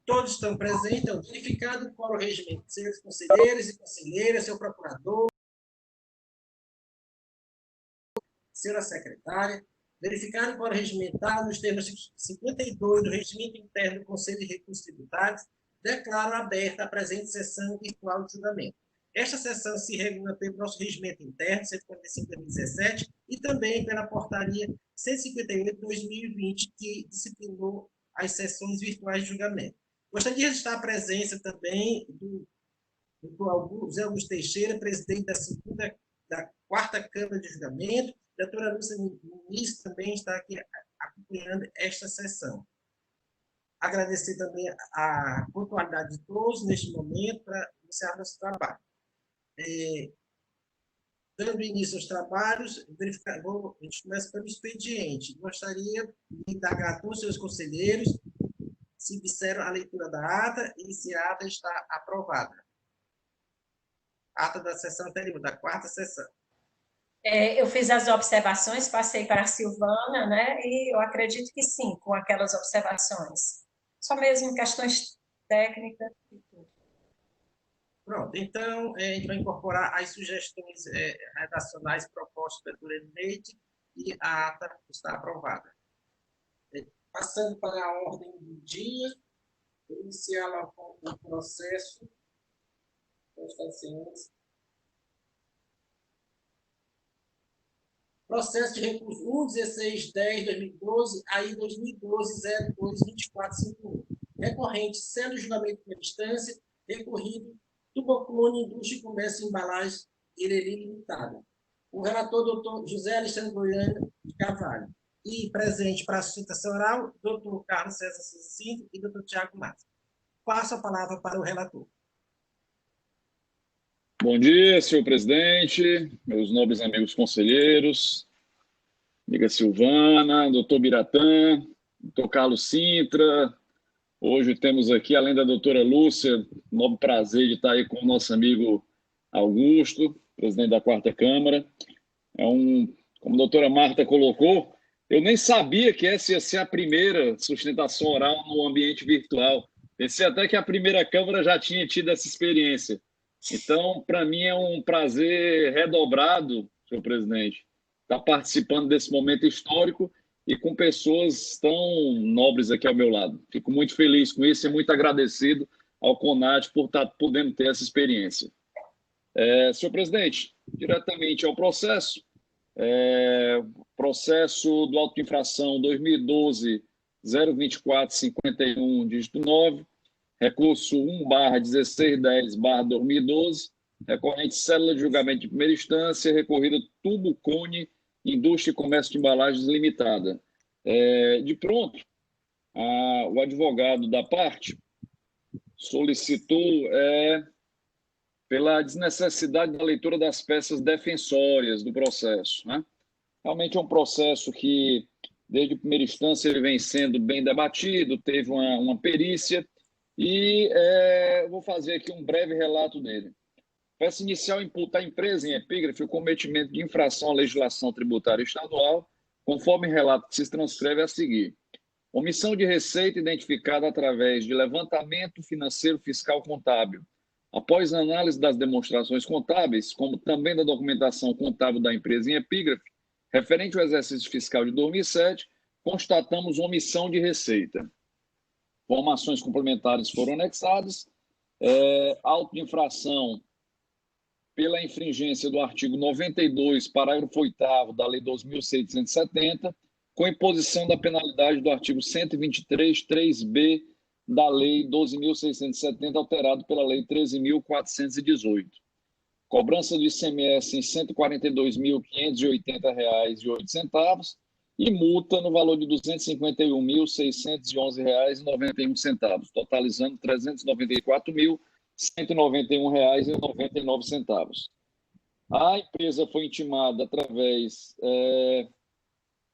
Todos estão presentes, então, verificado qual o regimento de seus conselheiros e conselheiras, seu procurador, senhora secretária, verificado qual o regimentado nos termos 52 do Regimento Interno do Conselho de Recursos Tributários, declaro aberta a presente sessão virtual de julgamento. Esta sessão se regula pelo nosso regimento interno, 145 de 2017, e também pela portaria 158 de 2020, que disciplinou as sessões virtuais de julgamento. Gostaria de registrar a presença também do José Augusto Teixeira, presidente da 4ª Câmara de Julgamento. A doutora Lúcia Muniz também está aqui acompanhando esta sessão. Agradecer também a pontualidade de todos neste momento para iniciar nosso trabalho. Dando início aos trabalhos, a gente começa pelo expediente. Gostaria de indagar a todos os seus conselheiros se disseram a leitura da ata e se a ata está aprovada. Ata da sessão anterior, da 4ª sessão. Eu fiz as observações, passei para a Silvana, né? E eu acredito que sim, com aquelas observações. Só mesmo questões técnicas. Pronto, então, a gente vai incorporar as sugestões redacionais propostas pela doutora Neide e a ata está aprovada. Passando para a ordem do dia, iniciar com o processo. Processo de recurso 1.1610/2012, aí 2012-02-2451. Recorrente, sendo julgamento de instância, recorrido Tubocone Indústria e Comércio e Embalagem Ireri Limitada. O relator, doutor José Alexandre Goiano de Carvalho. E presente para a sustentação oral, doutor Carlos César Cinto e doutor Tiago Matos. Passo a palavra para o relator. Bom dia, senhor presidente, meus nobres amigos conselheiros, amiga Silvana, doutor Biratã, doutor Carlos Sintra. Hoje temos aqui, além da doutora Lúcia, nobre prazer de estar aí com o nosso amigo Augusto, presidente da 4ª Câmara. Como a doutora Marta colocou, eu nem sabia que essa ia ser a primeira sustentação oral no ambiente virtual. Pensei até que a primeira Câmara já tinha tido essa experiência. Então, para mim é um prazer redobrado, senhor presidente, estar participando desse momento histórico e com pessoas tão nobres aqui ao meu lado. Fico muito feliz com isso e muito agradecido ao CONAD por estar podendo ter essa experiência. Senhor presidente, diretamente ao processo, processo do auto de infração 2012-02451, dígito 9, recurso 1/1610/2012, recorrente célula de julgamento de primeira instância, recorrida Tubocone Indústria e Comércio de Embalagens Limitada. De pronto, o advogado da parte solicitou pela desnecessidade da leitura das peças defensórias do processo, né? Realmente é um processo que, desde a primeira instância, ele vem sendo bem debatido, teve uma perícia, e vou fazer aqui um breve relato dele. Peça inicial imputa à empresa em epígrafe o cometimento de infração à legislação tributária estadual, conforme relato que se transcreve a seguir. Omissão de receita identificada através de levantamento financeiro fiscal contábil. Após a análise das demonstrações contábeis, como também da documentação contábil da empresa em epígrafe, referente ao exercício fiscal de 2007, constatamos omissão de receita. Informações complementares foram anexadas, auto de infração pela infringência do artigo 92, parágrafo 8º da Lei 2.670, com imposição da penalidade do artigo 123, 3b da Lei 12.670, alterado pela Lei 13.418. Cobrança do ICMS em R$ 142.580,08 e multa no valor de R$ 251.611,91, totalizando R$ 394.191,99. A empresa foi intimada através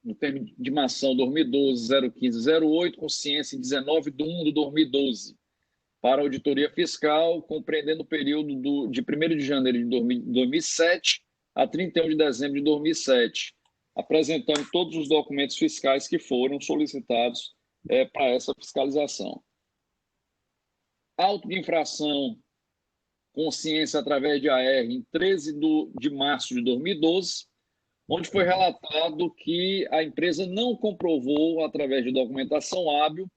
do termo de intimação 2012-01508, com ciência em 19/1/2012, para auditoria fiscal, compreendendo o período de 1º de janeiro de 2007 a 31 de dezembro de 2007, apresentando todos os documentos fiscais que foram solicitados para essa fiscalização. auto de infração consciência através de AR em 13 de março de 2012, onde foi relatado que a empresa não comprovou, através de documentação hábil,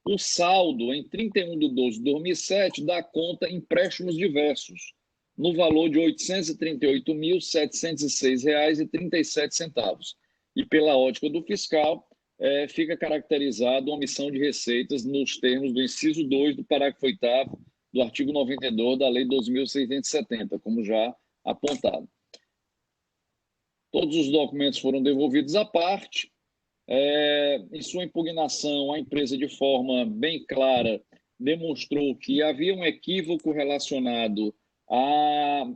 o saldo em 31 de 12 de 2007 da conta empréstimos diversos, no valor de R$ 838.706,37. E pela ótica do fiscal, fica caracterizado uma omissão de receitas nos termos do inciso 2 do parágrafo 8º do artigo 92 da Lei 12.670, como já apontado. Todos os documentos foram devolvidos à parte. Em sua impugnação, a empresa, de forma bem clara, demonstrou que havia um equívoco relacionado ao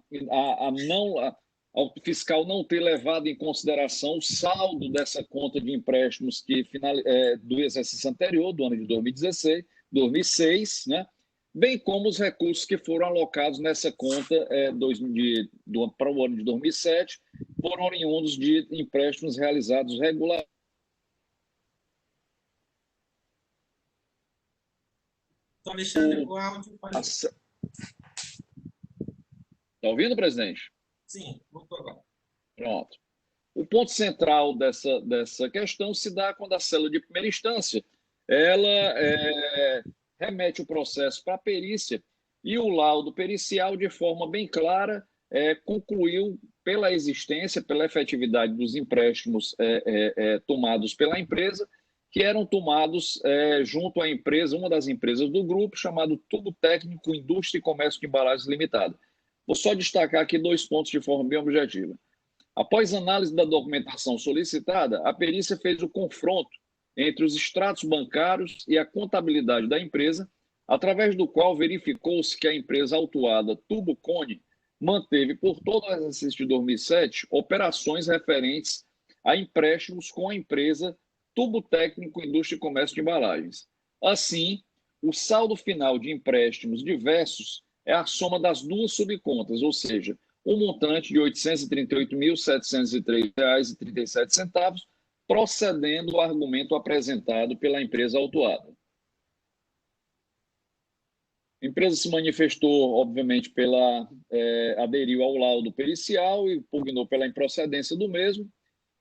fiscal não ter levado em consideração o saldo dessa conta de empréstimos do exercício anterior, do ano de 2006, né? Bem como os recursos que foram alocados nessa conta para o ano de 2007, foram oriundos de empréstimos realizados regularmente. Alexandre, o áudio pode... Está ouvindo, presidente? Sim, voltou agora. Pronto. O ponto central dessa questão se dá quando a célula de primeira instância ela remete o processo para a perícia e o laudo pericial, de forma bem clara, concluiu pela existência, pela efetividade dos empréstimos tomados pela empresa, que eram tomados junto à empresa, uma das empresas do grupo, chamado Tubo Técnico Indústria e Comércio de Embalagens Limitada. Vou só destacar aqui 2 pontos de forma bem objetiva. Após análise da documentação solicitada, a perícia fez o confronto entre os extratos bancários e a contabilidade da empresa, através do qual verificou-se que a empresa autuada Tubo Cone manteve por todo o exercício de 2007 operações referentes a empréstimos com a empresa Tubo Técnico Indústria e Comércio de Embalagens. Assim, o saldo final de empréstimos diversos é a soma das 2 subcontas, ou seja, um montante de R$ 838.703,37, procedendo ao argumento apresentado pela empresa autuada. A empresa se manifestou, obviamente, aderiu ao laudo pericial e pugnou pela improcedência do mesmo,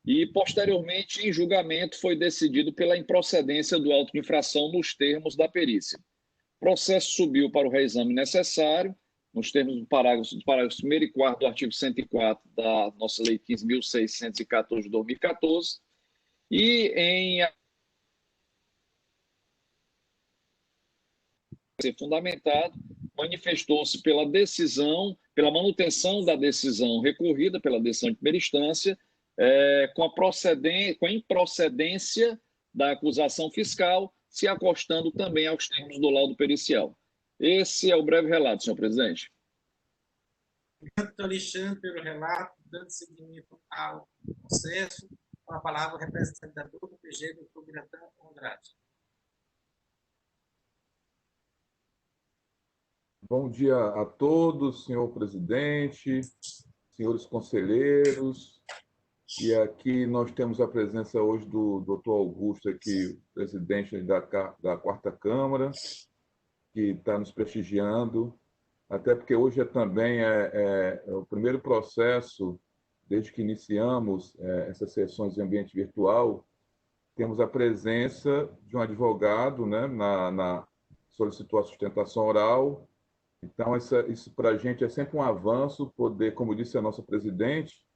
e, posteriormente, em julgamento, foi decidido pela improcedência do auto de infração nos termos da perícia. O processo subiu para o reexame necessário, nos termos do parágrafo 1º e 4º do artigo 104 da nossa Lei 15.614 de 2014, e ser fundamentado, manifestou-se pela manutenção da decisão recorrida pela decisão de primeira instância, com a improcedência da acusação fiscal, se acostando também aos termos do laudo pericial. Esse é o breve relato, senhor presidente. Obrigado, Alexandre, pelo relato, dando seguimento ao processo. Com a palavra, o representante do PG, doutor Biratã Andrade. Bom dia a todos, senhor presidente, senhores conselheiros. E aqui nós temos a presença hoje do doutor Augusto, aqui, presidente da 4ª Câmara, que está nos prestigiando, até porque hoje também é o primeiro processo, desde que iniciamos essas sessões em ambiente virtual, temos a presença de um advogado, né, solicitou a sustentação oral. Então, isso para a gente é sempre um avanço, poder, como disse a nossa presidente,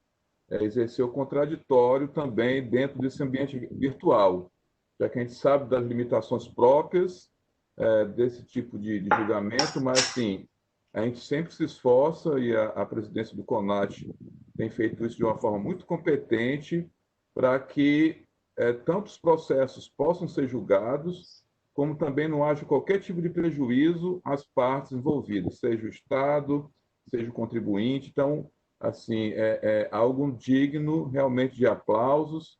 exercer o contraditório também dentro desse ambiente virtual, já que a gente sabe das limitações próprias desse tipo de julgamento, mas, assim, a gente sempre se esforça, e a presidência do CONAT tem feito isso de uma forma muito competente, para que tantos processos possam ser julgados, como também não haja qualquer tipo de prejuízo às partes envolvidas, seja o Estado, seja o contribuinte. Então, assim, é algo digno realmente de aplausos,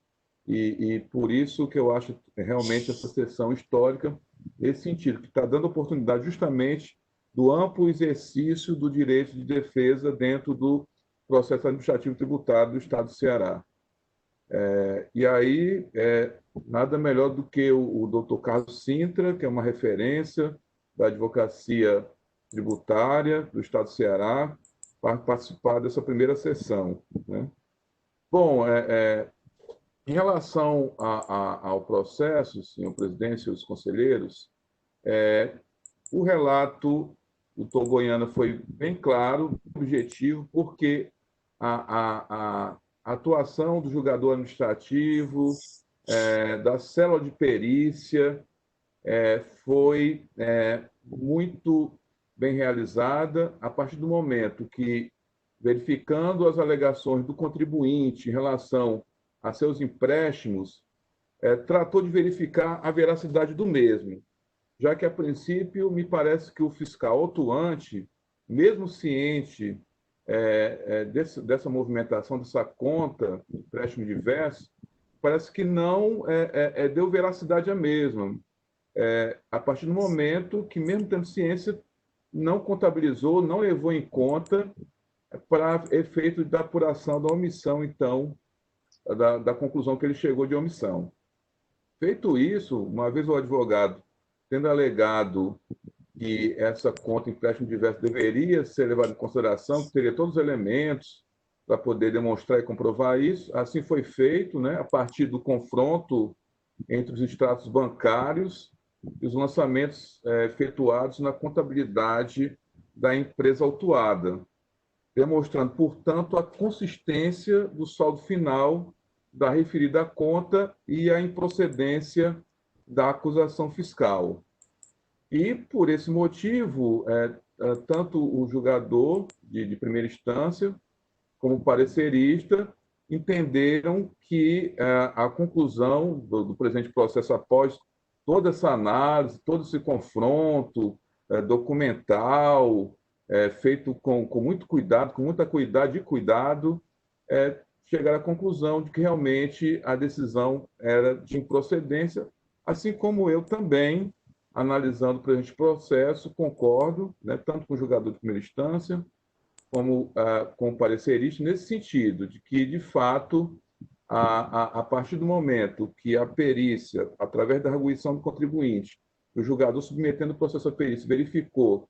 e por isso que eu acho realmente essa sessão histórica, nesse sentido, que está dando oportunidade justamente do amplo exercício do direito de defesa dentro do processo administrativo tributário do Estado do Ceará. E aí, nada melhor do que o doutor Carlos Sintra, que é uma referência, da Advocacia Tributária do Estado do Ceará para participar dessa primeira sessão, né? Bom, em relação ao processo, senhor presidente, senhores conselheiros, o relato do Dr. Goiana foi bem claro, objetivo, porque a atuação do julgador administrativo, da célula de perícia, foi muito bem realizada a partir do momento que, verificando as alegações do contribuinte em relação a seus empréstimos, tratou de verificar a veracidade do mesmo, já que, a princípio, me parece que o fiscal autuante, mesmo ciente dessa movimentação, dessa conta, empréstimo diverso, parece que não deu veracidade à mesma. A partir do momento que, mesmo tendo ciência, não contabilizou, não levou em conta para efeito da apuração da omissão, então, da conclusão que ele chegou de omissão. Feito isso, uma vez o advogado tendo alegado que essa conta empréstimo diverso deveria ser levada em consideração, que teria todos os elementos para poder demonstrar e comprovar isso, assim foi feito, né, a partir do confronto entre os extratos bancários e os lançamentos efetuados na contabilidade da empresa autuada, demonstrando, portanto, a consistência do saldo final da referida conta e a improcedência da acusação fiscal. E, por esse motivo, tanto o julgador de primeira instância como o parecerista entenderam que a conclusão do presente processo, após toda essa análise, todo esse confronto documental, feito com muito cuidado, com muita cuidado, chegar à conclusão de que realmente a decisão era de improcedência, assim como eu também, analisando o presente processo, concordo, né, tanto com o julgador de primeira instância, como com o parecerista, nesse sentido, de que, de fato, a partir do momento que a perícia, através da arguição do contribuinte, o julgador submetendo o processo à perícia, verificou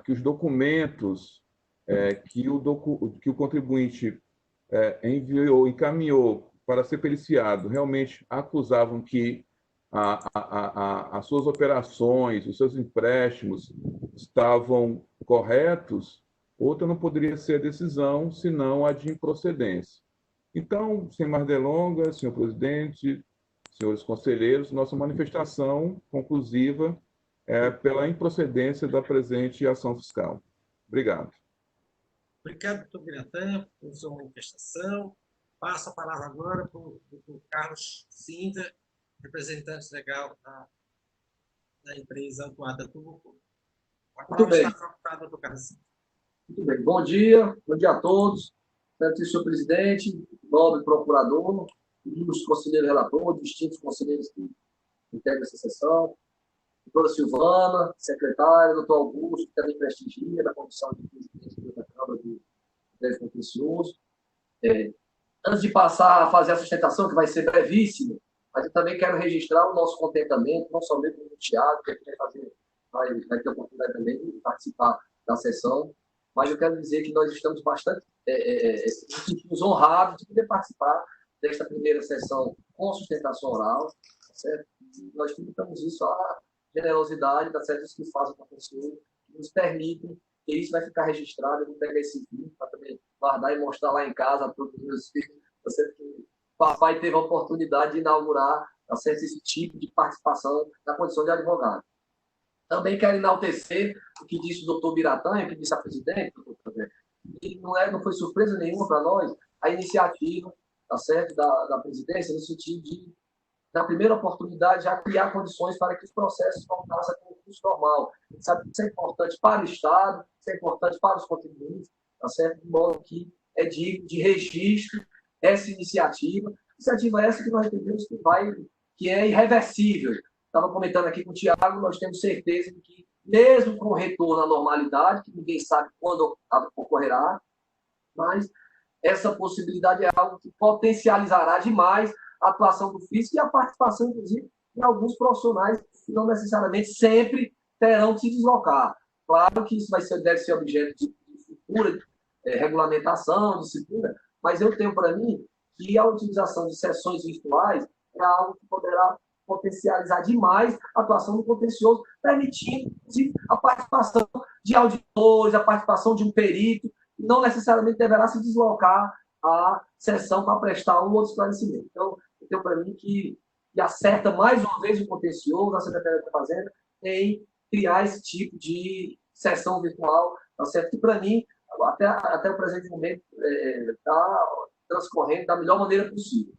que os documentos que o contribuinte encaminhou para ser periciado realmente acusavam que as suas operações, os seus empréstimos estavam corretos, outra não poderia ser a decisão, senão a de improcedência. Então, sem mais delongas, senhor presidente, senhores conselheiros, nossa manifestação conclusiva pela improcedência da presente ação fiscal. Obrigado. Obrigado, doutor Biratã, por sua manifestação. Passo a palavra agora para o doutor Carlos Cinza, representante legal da empresa autuada Turbo. A palavra está facultada, doutor Carlos Cinza. Muito bem. Bom dia a todos. Senhor presidente, nobre procurador, ilustre conselheiro relator, distintos conselheiros que integram essa sessão, doutora Silvana, secretária, doutor Augusto, que também prestigia, da Comissão de Presidente da Câmara de Direito Contencioso. Antes de passar a fazer a sustentação, que vai ser brevíssimo, mas eu também quero registrar o nosso contentamento, não somente com o Thiago, que vai ter a oportunidade também de participar da sessão, mas eu quero dizer que nós estamos bastante honrados de poder participar desta primeira sessão com sustentação oral, certo? Nós tributamos isso à generosidade das certas que fazem com a pessoa, que nos permitem, que isso vai ficar registrado. Eu vou pegar esse vídeo para também guardar e mostrar lá em casa a todos os meus filhos, certo? Que o papai teve a oportunidade de inaugurar, certo, esse tipo de participação na condição de advogado. Também quero enaltecer o que disse o doutor Biratã, o que disse a presidente, e não foi surpresa nenhuma para nós a iniciativa, tá certo, da presidência, no sentido de, na primeira oportunidade, já criar condições para que os processos voltassem com o curso normal. A gente sabe que isso é importante para o Estado, isso é importante para os contribuintes, tá certo? De modo que é digno de registro essa iniciativa essa que nós entendemos que é irreversível. Estava comentando aqui com o Thiago, nós temos certeza de que, mesmo com o retorno à normalidade, que ninguém sabe quando ocorrerá, mas essa possibilidade é algo que potencializará demais a atuação do fisco e a participação, inclusive, de alguns profissionais que não necessariamente sempre terão que se deslocar. Claro que isso deve ser objeto de futura regulamentação, disciplina, mas eu tenho para mim que a utilização de sessões virtuais é algo que poderá potencializar demais a atuação do contencioso, permitindo a participação de auditores, a participação de um perito, não necessariamente deverá se deslocar à sessão para prestar um outro esclarecimento. Então, eu tenho para mim que acerta mais uma vez o contencioso, a Secretaria da Fazenda, em criar esse tipo de sessão virtual, tá certo? Que, para mim, até o presente momento, está transcorrendo da melhor maneira possível.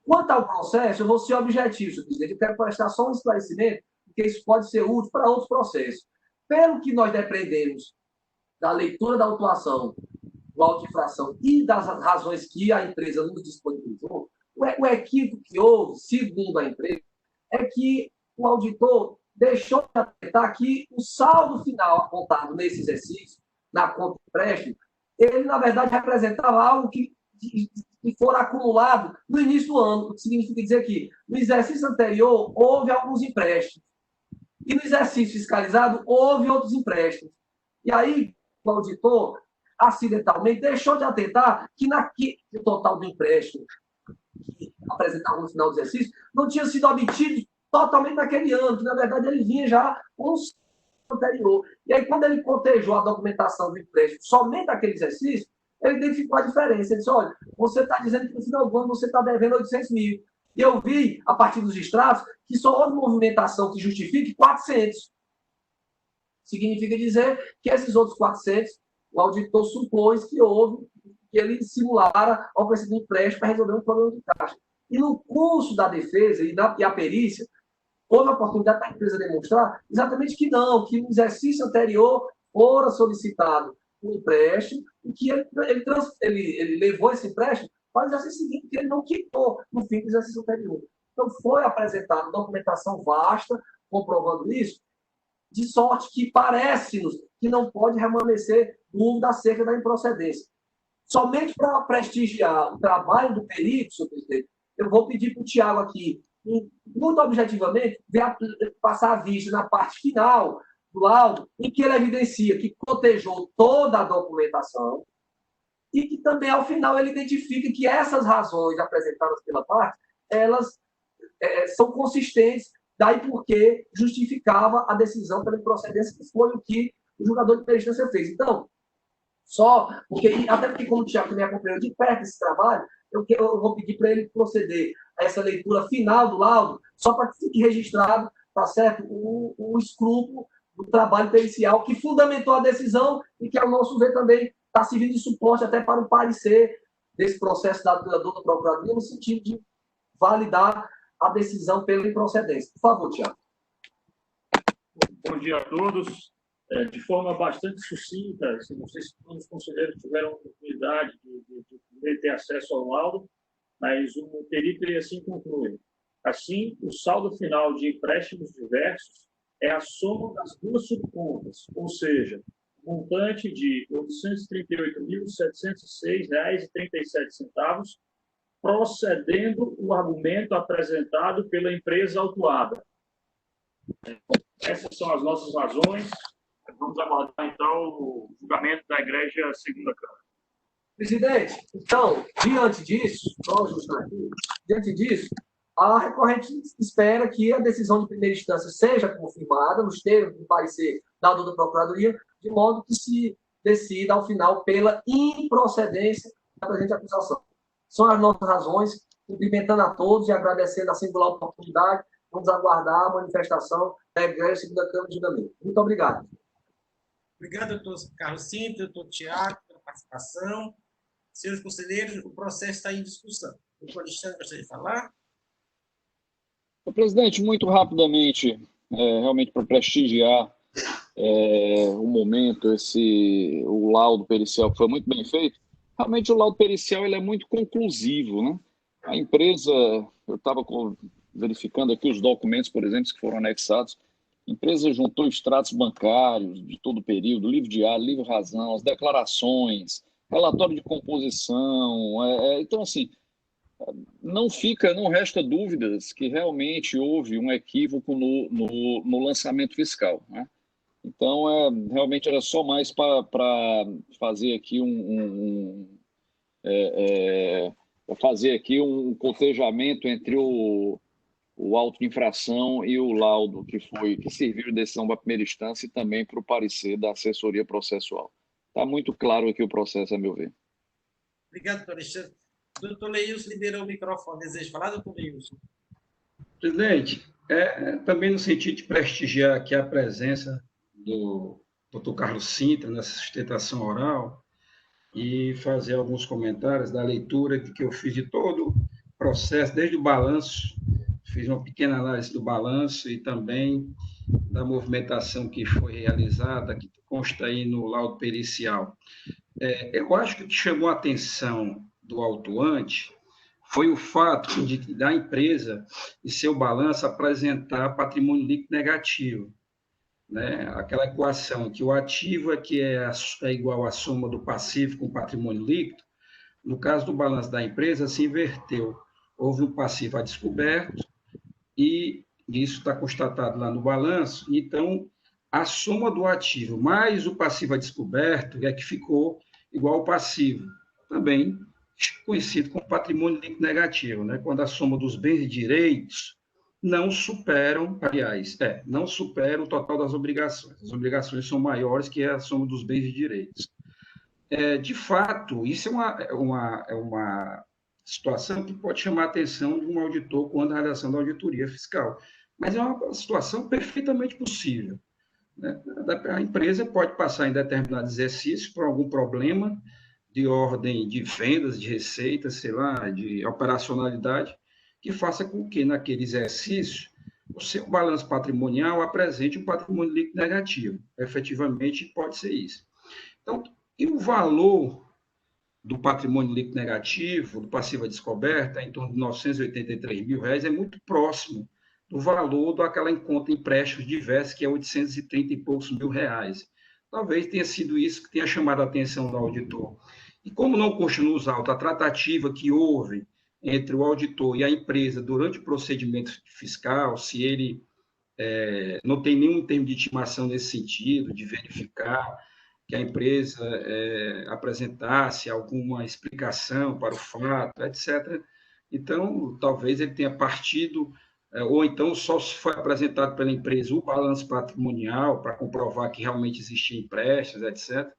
Quanto ao processo, eu vou ser objetivo, senhor presidente. Eu quero prestar só um esclarecimento, porque isso pode ser útil para outros processos. Pelo que nós dependemos da leitura da autuação, do auto de infração e das razões que a empresa nos disponibilizou, o equívoco que houve, segundo a empresa, é que o auditor deixou de atentar que o saldo final apontado nesse exercício, na conta de empréstimo, ele, na verdade, representava algo que for acumulado no início do ano, o que significa dizer que no exercício anterior houve alguns empréstimos e no exercício fiscalizado houve outros empréstimos. E aí o auditor, acidentalmente, deixou de atentar que o total do empréstimo que apresentava no final do exercício não tinha sido obtido totalmente naquele ano, que na verdade ele vinha já com o anterior. E aí, quando ele cotejou a documentação do empréstimo somente naquele exercício, ele identificou a diferença. Ele disse, olha, você está dizendo que no final do ano você está devendo 800 mil. E eu vi, a partir dos extratos, que só houve movimentação que justifique 400. Significa dizer que esses outros 400, o auditor supôs que houve, que ele simulara a oferta de empréstimo para resolver um problema de caixa. E no curso da defesa e a perícia, houve a oportunidade da empresa demonstrar exatamente que não, que no exercício anterior fora solicitado um empréstimo e que ele levou esse empréstimo para o exercício seguinte, que ele não quitou no fim do exercício anterior. Então, foi apresentada documentação vasta comprovando isso, de sorte que parece-nos que não pode permanecer dúvida acerca da improcedência. Somente para prestigiar o trabalho do perito, senhor presidente, eu vou pedir para o Tiago aqui, muito objetivamente, passar a vista na parte final do laudo, em que ele evidencia que cotejou toda a documentação e que também, ao final, ele identifica que essas razões apresentadas pela parte, elas são consistentes, daí porque justificava a decisão pela improcedência, que foi o que o julgador de primeira instância fez. Então, até porque, como o Tiago me acompanhou de perto esse trabalho, eu vou pedir para ele proceder a essa leitura final do laudo, só para que fique registrado, tá certo, o escrúpulo do trabalho pericial que fundamentou a decisão e que, ao nosso ver, também está servindo de suporte até para o parecer desse processo da Procuradoria, no sentido de validar a decisão pela improcedência. Por favor, Tiago. Bom dia a todos. De forma bastante sucinta, não sei se todos os conselheiros tiveram oportunidade de ter acesso ao laudo, mas o perito ele assim conclui. Assim, o saldo final de empréstimos diversos é a soma das duas subcontas, ou seja, montante de R$ 838.706,37, procedendo o argumento apresentado pela empresa autuada. Essas são as nossas razões. Vamos aguardar, então, o julgamento da Igreja Segunda Câmara. Presidente, então, diante disso, a recorrente espera que a decisão de primeira instância seja confirmada nos termos do parecer dado da Procuradoria, de modo que se decida, ao final, pela improcedência da presente acusação. São as nossas razões, cumprimentando a todos e agradecendo a singular oportunidade. Vamos aguardar a manifestação da Igreja Segunda Câmara de julgamento. Muito obrigado. Obrigado, doutor Carlos Cinto, doutor Tiago, pela participação. Senhores conselheiros, o processo está em discussão. O doutor Alexandre gostaria de falar? Presidente, muito rapidamente, realmente para prestigiar o momento, o laudo pericial que foi muito bem feito, realmente o laudo pericial ele é muito conclusivo, né? A empresa, eu estava verificando aqui os documentos, por exemplo, que foram anexados, a empresa juntou extratos bancários de todo o período, livro diário, livro razão, as declarações, relatório de composição. Então, assim, não resta dúvidas que realmente houve um equívoco no lançamento fiscal, né? Então, realmente era só mais para fazer aqui fazer aqui um cotejamento entre o auto de infração e o laudo que serviu de decisão para a primeira instância e também para o parecer da assessoria processual. Está muito claro aqui o processo, a meu ver. Obrigado, doutor Alexandre. Doutor Leilson liberou o microfone. Deseja falar, doutor Leilson? Presidente, também no sentido de prestigiar aqui a presença do doutor Carlos Sintra nessa sustentação oral e fazer alguns comentários da leitura que eu fiz de todo o processo, desde o balanço, fiz uma pequena análise do balanço e também da movimentação que foi realizada, que consta aí no laudo pericial. Eu acho que o que chamou a atenção do autuante foi o fato da empresa e seu balanço apresentar patrimônio líquido negativo, né? Aquela equação que o ativo é igual à soma do passivo com o patrimônio líquido. No caso do balanço da empresa, se inverteu. Houve um passivo a descoberto e isso está constatado lá no balanço. Então, a soma do ativo mais o passivo a descoberto é que ficou igual ao passivo, também conhecido como patrimônio líquido negativo, né? Quando a soma dos bens e direitos não superam, aliás, não superam o total das obrigações. As obrigações são maiores que a soma dos bens e direitos. De fato, isso é uma situação que pode chamar a atenção de um auditor quando a realização da auditoria fiscal, mas é uma situação perfeitamente possível, né? A empresa pode passar em determinado exercício por algum problema de ordem de vendas, de receitas, sei lá, de operacionalidade, que faça com que, naquele exercício, o seu balanço patrimonial apresente um patrimônio líquido negativo. Efetivamente, pode ser isso. Então, e o valor do patrimônio líquido negativo, do passivo a descoberta, em torno de R$ 983 mil, é muito próximo do valor daquela conta empréstimos diversos, que é 830 e poucos mil reais. Talvez tenha sido isso que tenha chamado a atenção do auditor. E como não consta nos autos a tratativa que houve entre o auditor e a empresa durante o procedimento fiscal, se ele não tem nenhum termo de intimação nesse sentido, de verificar que a empresa apresentasse alguma explicação para o fato, etc. Então, talvez ele tenha partido, ou então só foi apresentado pela empresa o balanço patrimonial para comprovar que realmente existia empréstimos, etc.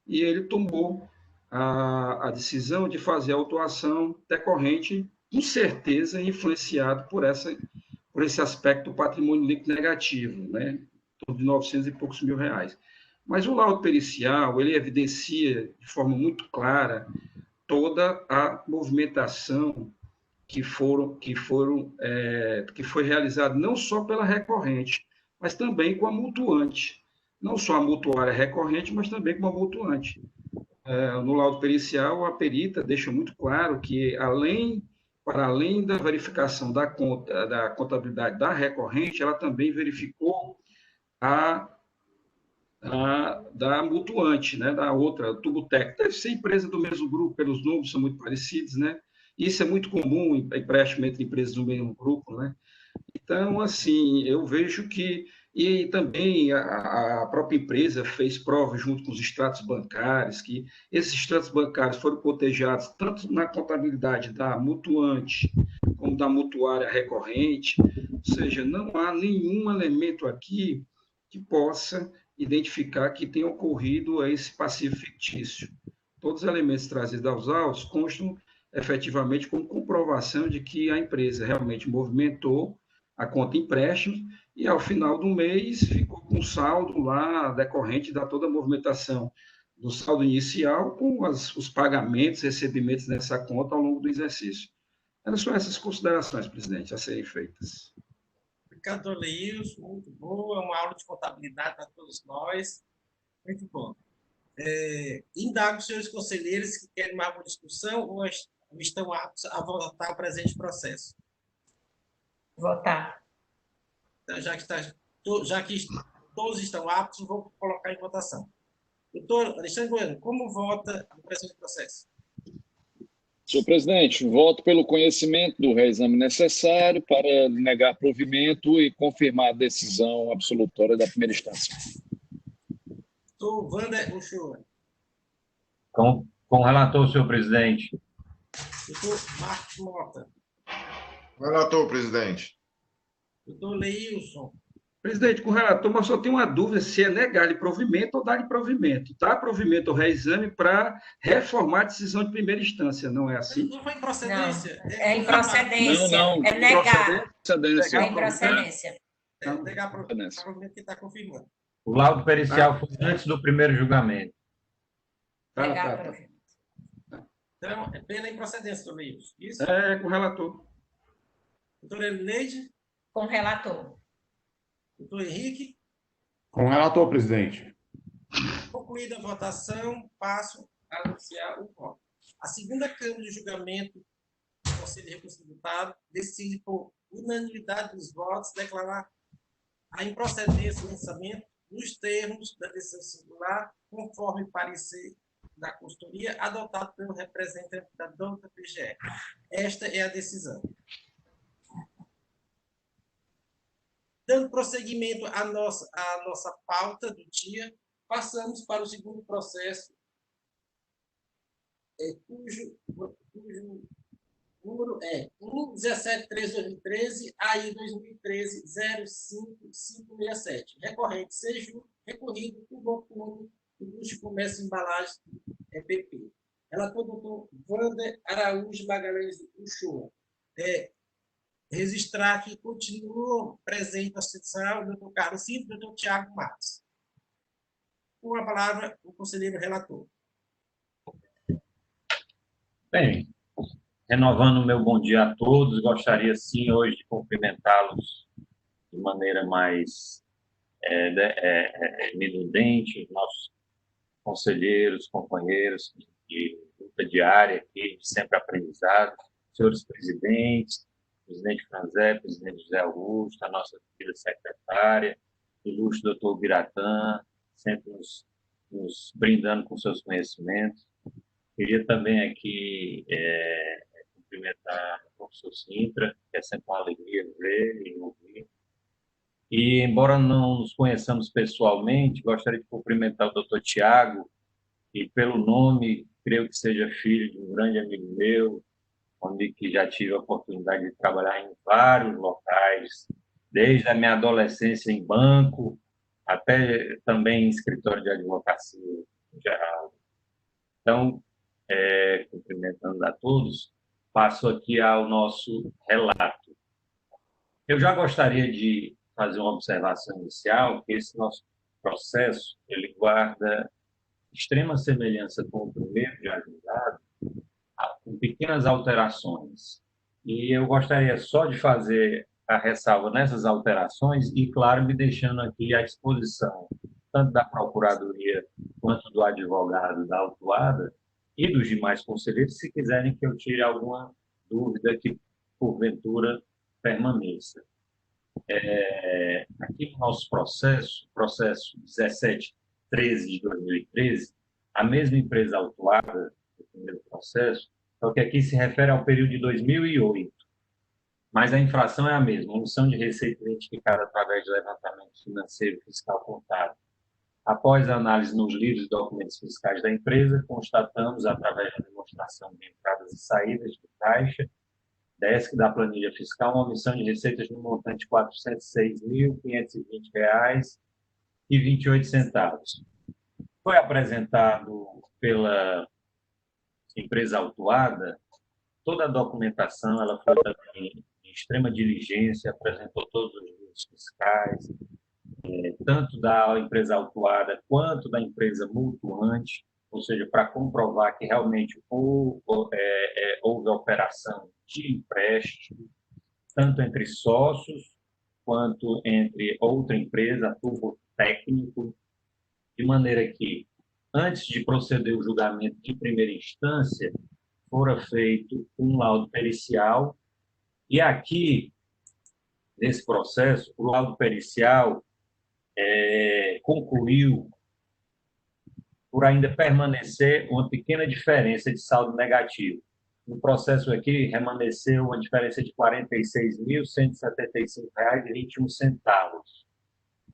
E ele tomou a decisão de fazer a autuação decorrente, com certeza, influenciado por esse aspecto do patrimônio líquido negativo, né? De 900 e poucos mil reais. Mas o laudo pericial, ele evidencia de forma muito clara toda a movimentação que foi realizada não só pela recorrente, mas também com a mutuante. Não só a mutuária recorrente, mas também com a mutuante. No laudo pericial, a perita deixa muito claro que, para além da verificação da contabilidade da recorrente, ela também verificou da mutuante, né, da outra, Tubutec. Deve ser empresa do mesmo grupo, pelos números são muito parecidos, né? Isso é muito comum em empréstimo entre empresas do mesmo grupo, né? Então, assim, eu vejo que... E também a própria empresa fez provas junto com os extratos bancários, que esses extratos bancários foram cotejados tanto na contabilidade da mutuante como da mutuária recorrente, ou seja, não há nenhum elemento aqui que possa identificar que tenha ocorrido esse passivo fictício. Todos os elementos trazidos aos autos constam efetivamente como comprovação de que a empresa realmente movimentou a conta empréstimo e, ao final do mês, ficou com saldo lá decorrente da toda a movimentação do saldo inicial com os pagamentos, recebimentos nessa conta ao longo do exercício. São essas considerações, presidente, a serem feitas. Obrigado, doutor Leilson, muito boa, uma aula de contabilidade para todos nós, muito bom. Indago os senhores conselheiros que querem mais uma discussão ou estão aptos a votar o presente processo. Votar. Então, já que todos estão aptos, vou colocar em votação. Doutor Alexandre Bueno, como vota no presente processo? Senhor presidente, voto pelo conhecimento do reexame necessário para negar provimento e confirmar a decisão absolutória da primeira instância. Doutor Wander Uchoa. Com o relator, senhor presidente. Doutor Marcos Mota. Relator, presidente. Doutor Leilson. Presidente, com o relator, mas só tenho uma dúvida se é negar-lhe provimento ou dar-lhe provimento. Dá provimento ao reexame para reformar a decisão de primeira instância, não é assim? Não foi improcedência. Não, é improcedência. Não, é negar. Procedência. É improcedência. É negar provimento que está confirmando. O laudo pericial foi antes do primeiro julgamento. Negar provimento. Então, é pela improcedência, doutor Leilson. Isso? É, com o relator. Doutor Elineide. Com o relator. Doutor Henrique. Com o relator, presidente. Concluída a votação, passo a anunciar o voto. A segunda Câmara de Julgamento do Conselho de Recursos Tributados decide, por unanimidade dos votos, declarar a improcedência do lançamento nos termos da decisão singular, conforme parecer da consultoria adotado pelo representante da dona PGE. Esta é a decisão. Dando prosseguimento à nossa pauta do dia, passamos para o segundo processo, cujo número é 1.17.3.2013, AI 2013-05567. Recorrente seja recorrido por Banco Indústria e Comércio e Embalagem, EPP. Relator doutor Wander Araújo Magalhães Uchoa. Registrar que continuam presentes na instituição o doutor Carlos Cinto e o doutor Tiago Matos. Com a palavra, o conselheiro relator. Bem, renovando o meu bom dia a todos, gostaria sim hoje de cumprimentá-los de maneira mais minudente, os nossos conselheiros, companheiros de luta diária aqui, de sempre aprendizado, senhores presidentes, presidente Franzé, presidente José Augusto, a nossa querida secretária, ilustre doutor Biratã, sempre nos brindando com seus conhecimentos. Queria também aqui cumprimentar o professor Sintra, que é sempre uma alegria ver e ouvir. E, embora não nos conheçamos pessoalmente, gostaria de cumprimentar o doutor Tiago, e pelo nome, creio que seja filho de um grande amigo meu, onde que já tive a oportunidade de trabalhar em vários locais, desde a minha adolescência em banco, até também em escritório de advocacia em geral. Então, cumprimentando a todos, passo aqui ao nosso relato. Eu já gostaria de fazer uma observação inicial, que esse nosso processo, ele guarda extrema semelhança com o primeiro já julgado, com pequenas alterações. E eu gostaria só de fazer a ressalva nessas alterações e, claro, me deixando aqui à disposição tanto da Procuradoria quanto do advogado da autuada e dos demais conselheiros, se quiserem que eu tire alguma dúvida que, porventura, permaneça. Aqui no nosso processo 1713 de 2013, a mesma empresa autuada do primeiro processo, só que aqui se refere ao período de 2008, mas a infração é a mesma, omissão de receita identificada através de levantamento financeiro fiscal contábil. Após a análise nos livros e documentos fiscais da empresa, constatamos, através da demonstração de entradas e saídas de caixa, DESC da planilha fiscal, uma omissão de receitas no montante de R$ 406.520,28. Foi apresentado pela empresa autuada toda a documentação, ela foi também em extrema diligência, apresentou todos os livros fiscais, tanto da empresa autuada quanto da empresa mutuante, ou seja, para comprovar que realmente houve operação de empréstimo, tanto entre sócios quanto entre outra empresa, turbo técnico, de maneira que, antes de proceder o julgamento de primeira instância, fora feito um laudo pericial, e aqui, nesse processo, o laudo pericial concluiu por ainda permanecer uma pequena diferença de saldo negativo. no processo aqui remanesceu uma diferença de R$ 46.175,21.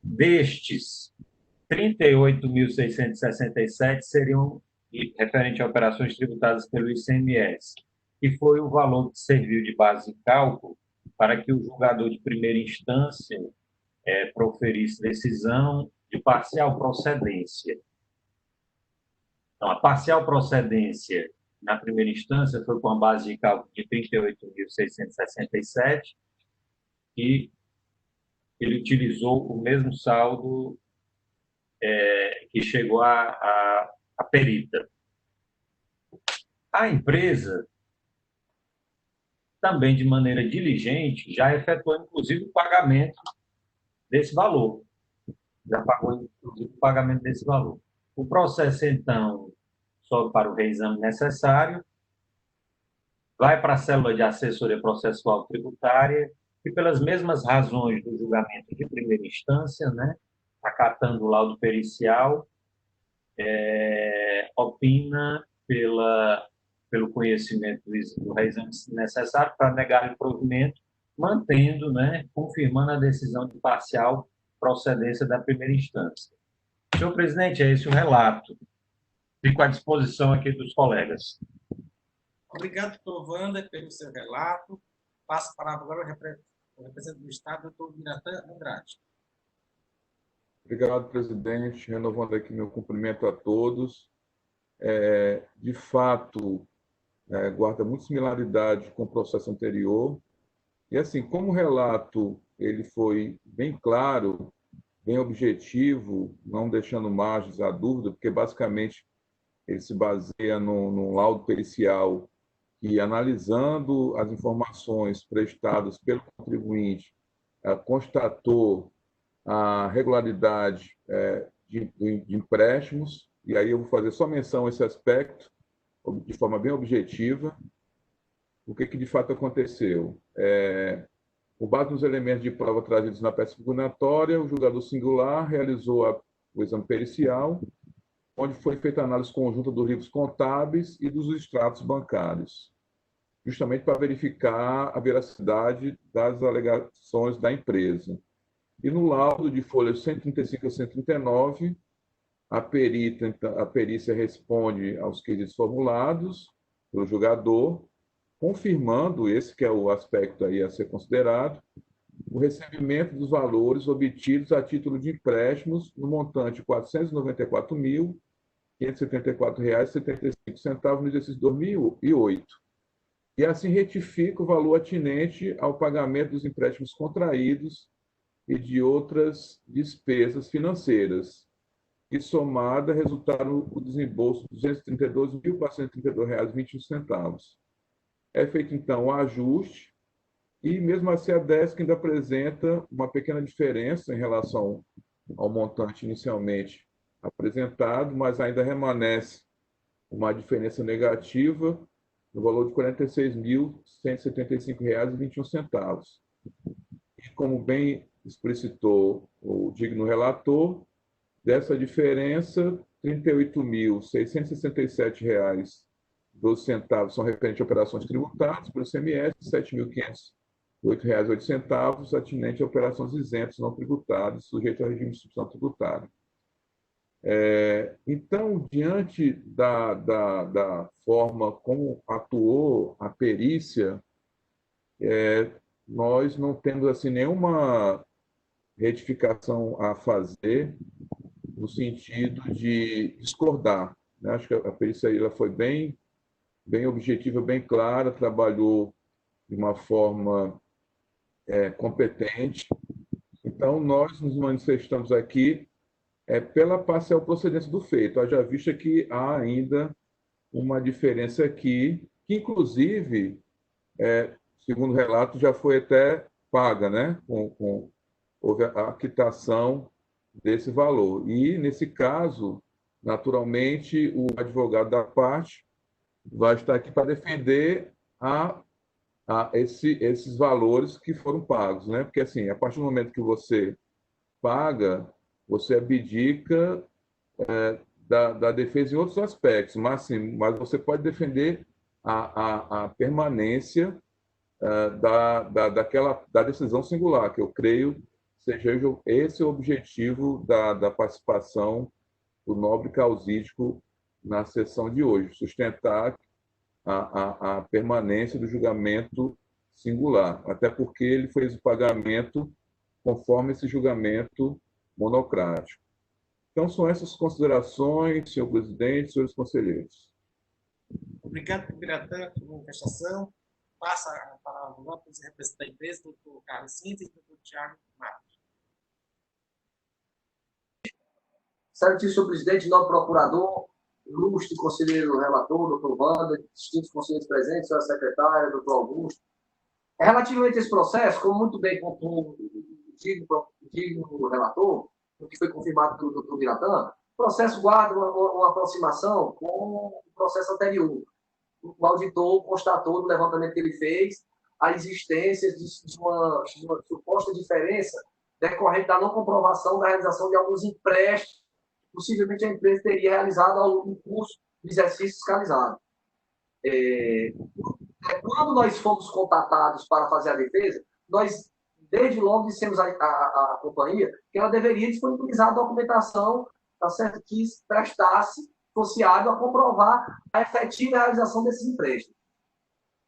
Destes, 38.667 seriam referente a operações tributadas pelo ICMS, que foi o valor que serviu de base de cálculo para que o julgador de primeira instância proferisse decisão de parcial procedência. Então, a parcial procedência na primeira instância foi com a base de cálculo de 38.667 e ele utilizou o mesmo saldo que chegou a perita. A empresa, também de maneira diligente, já efetuou, inclusive, o pagamento desse valor. Já pagou, inclusive, o pagamento desse valor. O processo, então, sobe para o reexame necessário, vai para a célula de assessoria processual tributária e, pelas mesmas razões do julgamento de primeira instância, né, acatando o laudo pericial, opina pelo conhecimento do reexame necessário para negar o provimento, mantendo, né, confirmando a decisão de parcial procedência da primeira instância. Senhor presidente, é esse o relato. Fico à disposição aqui dos colegas. Obrigado, doutor Wander, pelo seu relato. Passo a palavra agora ao representante do Estado, doutor Miratã Andrade. Obrigado, presidente. Renovando aqui meu cumprimento a todos. De fato, guarda muita similaridade com o processo anterior. E, assim, como o relato ele foi bem claro, bem objetivo, não deixando margens à dúvida, porque, basicamente, ele se baseia num laudo pericial que, analisando as informações prestadas pelo contribuinte, constatou a regularidade de empréstimos, e aí eu vou fazer só menção a esse aspecto, de forma bem objetiva. O que de fato aconteceu? Com base nos elementos de prova trazidos na peça impugnatória, o julgador singular realizou o exame pericial, onde foi feita a análise conjunta dos livros contábeis e dos extratos bancários, justamente para verificar a veracidade das alegações da empresa. E no laudo de folhas 135 a 139, a perícia responde aos quesitos formulados pelo julgador, confirmando, esse que é o aspecto aí a ser considerado, o recebimento dos valores obtidos a título de empréstimos no montante de R$ 494.574,75 no exercício de 2008. E assim retifica o valor atinente ao pagamento dos empréstimos contraídos e de outras despesas financeiras, que somada resultaram o desembolso de R$ 232.432,21. É feito, então, o ajuste, e mesmo assim a DESC ainda apresenta uma pequena diferença em relação ao montante inicialmente apresentado, mas ainda remanesce uma diferença negativa no valor de R$ 46.175,21. E como bem explicitou o digno relator, dessa diferença, R$ 38.667,12 são referentes a operações tributadas pelo ICMS, R$ 7.508,08 atinente a operações isentas não tributadas, sujeitas ao regime de substituição tributária. Então, diante da forma como atuou a perícia, nós não temos assim, nenhuma retificação a fazer no sentido de discordar, né? Acho que a perícia ela foi bem objetiva, bem clara, trabalhou de uma forma competente. Então, nós nos manifestamos aqui pela parcial procedência do feito. Haja vista que há ainda uma diferença aqui, que, inclusive, segundo o relato, já foi até paga, né? Houve a quitação desse valor. E, nesse caso, naturalmente, o advogado da parte vai estar aqui para defender esses valores que foram pagos, né? Porque, assim, a partir do momento que você paga, você abdica da defesa em outros aspectos, mas você pode defender a permanência da decisão singular, que eu creio seja esse o objetivo da participação do nobre causídico na sessão de hoje, sustentar a permanência do julgamento singular, até porque ele fez o pagamento conforme esse julgamento monocrático. Então, são essas considerações, senhor presidente, senhores conselheiros. Obrigado, Biratã, pela manifestação. Passa a palavra agora para o representante da empresa, doutor Carlos Sinta e doutor Tiago Matos. Excelentíssimo presidente, nobre procurador, ilustre conselheiro relator, doutor Wanda, distintos conselheiros presentes, senhora secretária, doutor Augusto. Relativamente a esse processo, como muito bem contou o relator, o que foi confirmado pelo doutor Biratã, o processo guarda uma aproximação com o processo anterior. O auditor constatou no levantamento que ele fez a existência de uma suposta diferença decorrente da não comprovação da realização de alguns empréstimos que possivelmente a empresa teria realizado no curso do exercício fiscalizado. Quando nós fomos contatados para fazer a defesa, nós, desde logo, dissemos à companhia que ela deveria disponibilizar a documentação, tá certo, que prestasse, associado a comprovar a efetiva realização desses empréstimos.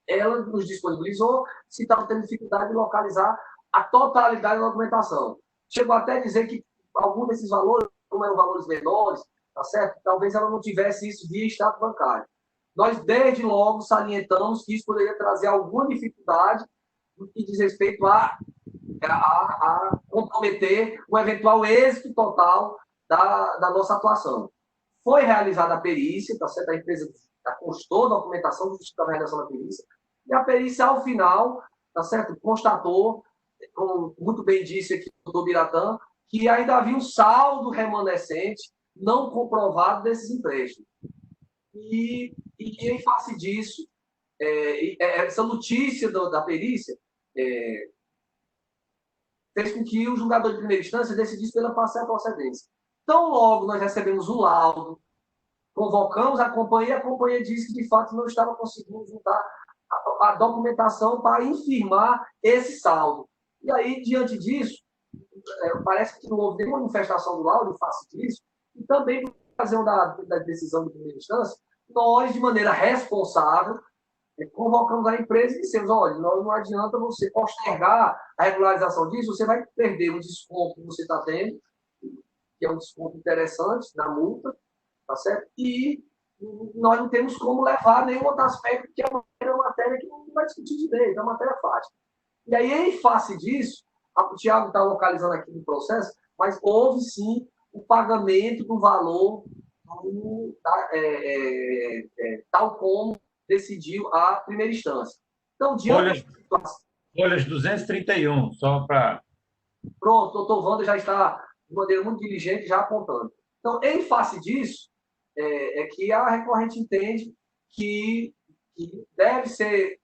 Ela nos disponibilizou, se estava tendo dificuldade de localizar a totalidade da documentação. Chegou até a dizer que algum desses valores, como eram valores menores, tá certo, talvez ela não tivesse isso via extrato bancário. Nós, desde logo, salientamos que isso poderia trazer alguma dificuldade no que diz respeito a comprometer o eventual êxito total da nossa atuação. Foi realizada a perícia, tá certo? A empresa constou a documentação justificando a realização da perícia, e a perícia, ao final, tá certo? Constatou, como muito bem disse aqui o doutor Biratã, que ainda havia um saldo remanescente não comprovado desses empréstimos. E em face disso, essa notícia da perícia fez com que o julgador de primeira instância decidisse pela parcial procedência. Tão logo nós recebemos o laudo, convocamos a companhia disse que, de fato, não estava conseguindo juntar a documentação para infirmar esse saldo. E aí, diante disso, parece que não houve nenhuma manifestação do laudo em face disso, e também, por ocasião da decisão de primeira instância, nós, de maneira responsável, convocamos a empresa e dissemos, olha, não adianta você postergar a regularização disso, você vai perder o desconto que você está tendo, que é um desconto interessante na multa, tá certo? E nós não temos como levar nenhum outro aspecto, que é uma matéria que não vai discutir direito, é uma matéria fácil. E aí, em face disso, o Tiago está localizando aqui no processo, mas houve sim o pagamento do valor tal como decidiu a primeira instância. Então, diante folhas 231, só para... Pronto, o doutor Wanda já está de maneira muito diligente, já apontando. Então, em face disso, que a recorrente entende que deve ser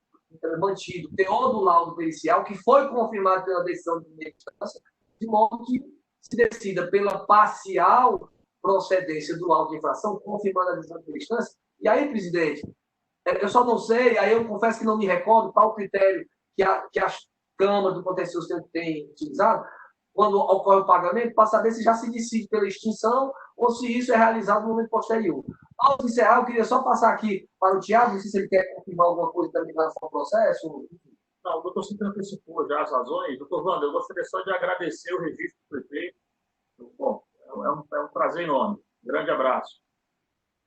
mantido o teor do laudo pericial, que foi confirmado pela decisão de primeira instância, de modo que se decida pela parcial procedência do laudo de infração, confirmando a decisão de primeira instância. E aí, presidente, eu só não sei, aí eu confesso que não me recordo qual o critério que as câmaras do contencioso têm utilizado, quando ocorre o pagamento, para saber se já se decide pela extinção ou se isso é realizado no momento posterior. Ao encerrar, eu queria só passar aqui para o Tiago, não sei se ele quer confirmar alguma coisa também em relação ao processo. Não, o doutor Sinta antecipou já as razões. Doutor Wanda, eu gostaria só de agradecer o registro do prefeito. Bom, é um prazer enorme. Grande abraço.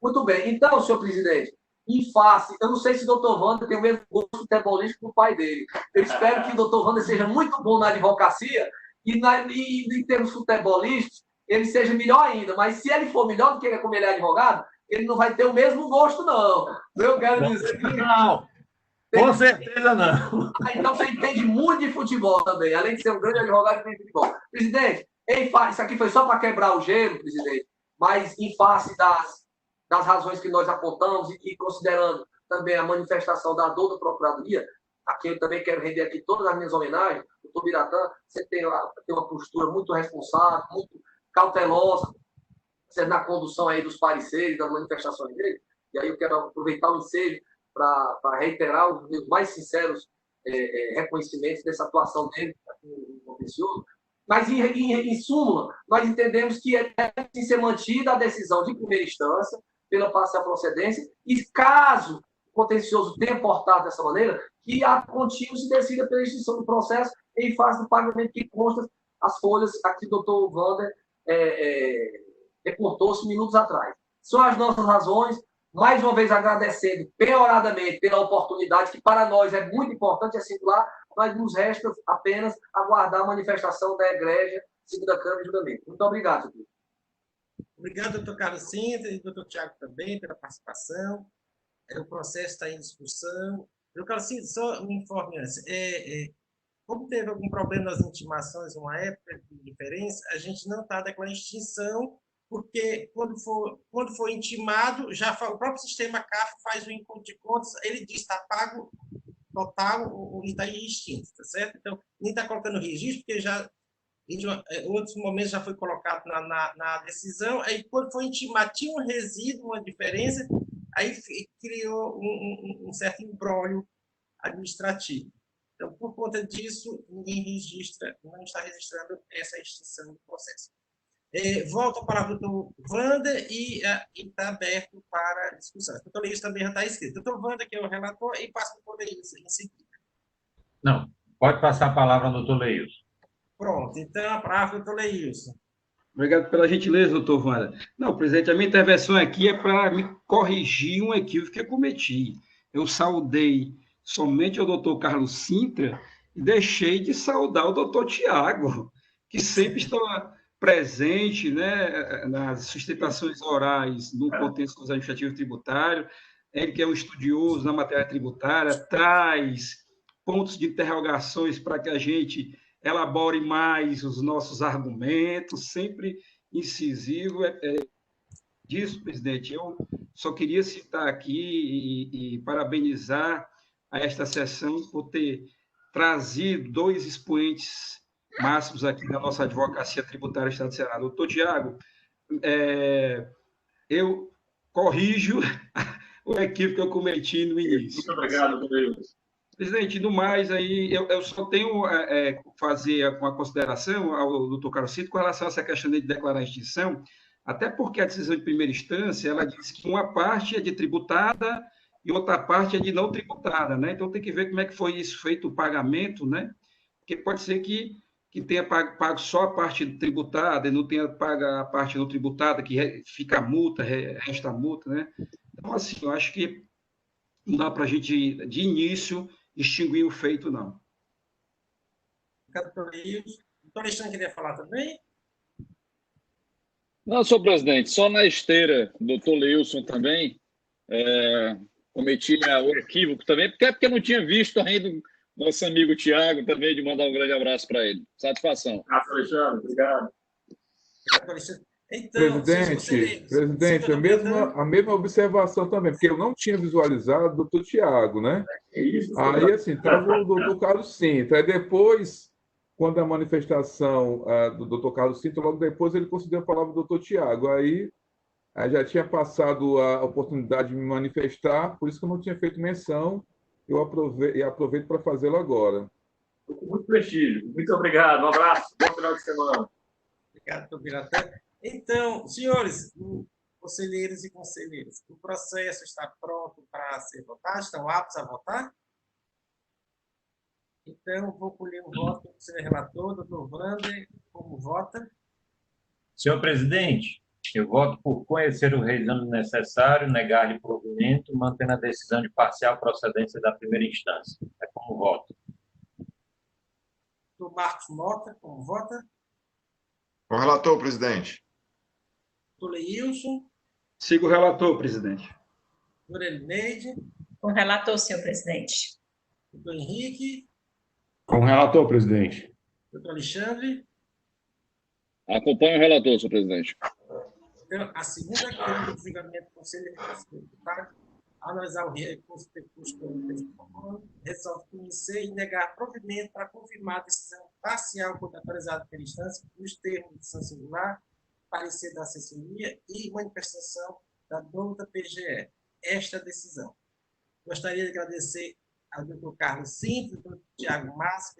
Muito bem. Então, senhor presidente, em face, eu não sei se o doutor Wanda tem o mesmo gosto futebolístico do pai dele. Eu espero que o doutor Wanda seja muito bom na advocacia e em termos futebolísticos, ele seja melhor ainda. Mas se ele for melhor do que como ele é advogado, ele não vai ter o mesmo gosto, não. Eu quero dizer que... Não, com certeza não. Então você entende muito de futebol também, além de ser um grande advogado de futebol. Presidente, em face, isso aqui foi só para quebrar o gelo, presidente, mas em face das razões que nós apontamos e considerando também a manifestação da dor da Procuradoria, a quem eu também quero render aqui todas as minhas homenagens, doutor Biratã, você tem uma postura muito responsável, muito cautelosa, na condução aí dos pareceres, das manifestações dele, e aí eu quero aproveitar o ensejo para reiterar os meus mais sinceros reconhecimentos dessa atuação dele no contencioso. Mas, em súmula, nós entendemos que deve ser mantida a decisão de primeira instância pela parcial procedência e, caso o contencioso tenha portado dessa maneira, que a contínuo se decida pela extinção do processo em face do pagamento que consta as folhas aqui o doutor Wander reportou-se minutos atrás. São as nossas razões, mais uma vez agradecendo peoradamente pela oportunidade, que para nós é muito importante, é singular, mas nos resta apenas aguardar a manifestação da Egrégia, segunda Câmara de Julgamento. Muito obrigado, doutor. Obrigado, doutor Carlos Sintra e doutor Tiago também pela participação. O processo está em discussão. Doutor Carlos Sintra, só me informe antes. Como teve algum problema nas intimações, uma época de diferença, a gente não está declarando extinção, porque quando for intimado, o próprio sistema CAF faz o encontro de contas, ele diz está pago total e está extinto, tá certo? Então, nem está colocando registro, porque já em outros momentos já foi colocado na decisão, aí quando foi intimado, tinha um resíduo, uma diferença, aí criou um certo imbróglio administrativo. Então, por conta disso, ninguém não está registrando essa extinção do processo. Volto a palavra ao doutor Wander e está aberto para discussão. O doutor Leilson também já está inscrito. Doutor Wander, que é o relator, e passa para o doutor Leilson em seguida. Não, pode passar a palavra ao doutor Leilson. Pronto, então a palavra ao doutor Leilson. Obrigado pela gentileza, doutor Wander. Não, presidente, a minha intervenção aqui é para me corrigir um equívoco que eu cometi. Eu saudei somente ao doutor Carlos Sintra e deixei de saudar o doutor Tiago, que sempre está presente, né, nas sustentações orais no contencioso administrativo tributário. Ele que é um estudioso na matéria tributária, traz pontos de interrogações para que a gente elabore mais os nossos argumentos, sempre incisivo. Disso, presidente, eu só queria citar aqui e parabenizar a esta sessão por ter trazido dois expoentes máximos aqui da nossa advocacia tributária do Estado do Ceará. Doutor Tiago, eu corrijo o equívoco que eu cometi no início. Muito obrigado, doutor Leilson. Presidente, no mais, aí, eu só tenho fazer uma consideração ao doutor Carlos Sintra com relação a essa questão de declarar a extinção, até porque a decisão de primeira instância, ela diz que uma parte é de tributada e outra parte é de não tributada, né? Então, tem que ver como é que foi isso feito, o pagamento, né? Porque pode ser que tenha pago só a parte tributada e não tenha pago a parte não tributada, que fica a multa, resta a multa, né? Então, assim, eu acho que não dá para a gente, de início, extinguir o feito, não. Doutor Leilson. Doutor Alexandre queria falar também? Não, senhor presidente, só na esteira, doutor Leilson também, cometi o equívoco também, porque não tinha visto ainda o nosso amigo Tiago também, de mandar um grande abraço para ele. Satisfação. Alexandre, obrigado. Então, presidente, a mesma observação também, porque eu não tinha visualizado o doutor Tiago, né? Aí, assim, estava o doutor Carlos Sintra. Aí depois, quando a manifestação do doutor Carlos Sintra, logo depois ele concedeu a palavra ao doutor Tiago. Aí já tinha passado a oportunidade de me manifestar, por isso que eu não tinha feito menção, eu aproveito para fazê-lo agora. Com muito prestígio. Muito obrigado. Um abraço. Bom final de semana. Obrigado, doutor Biratã. Então, senhores, conselheiros e conselheiras, o processo está pronto para ser votado? Estão aptos a votar? Então, vou colher o voto do conselheiro relator, doutor Wander, como vota? Senhor presidente, eu voto por conhecer o reexame necessário, negar-lhe provimento, mantendo a decisão de parcial procedência da primeira instância. É como voto. Doutor Marcos Mota, como vota? Com o relator, presidente. Doutor Leilson? Sigo o relator, presidente. Doutor Elineide? Com o relator, senhor presidente. Doutor Henrique? Com o relator, presidente. Doutor Alexandre? Acompanho o relator, senhor presidente. Então, a segunda Câmara de Julgamento do Conselho Tributário, ao analisar o recurso resolve conhecer e negar provimento para confirmar a decisão parcial contratualizada pela instância nos termos de decisão singular, parecer da assessoria e manifestação da dona PGE. Esta decisão. Gostaria de agradecer ao Dr. Carlos Cinto, ao Dr. Tiago Massa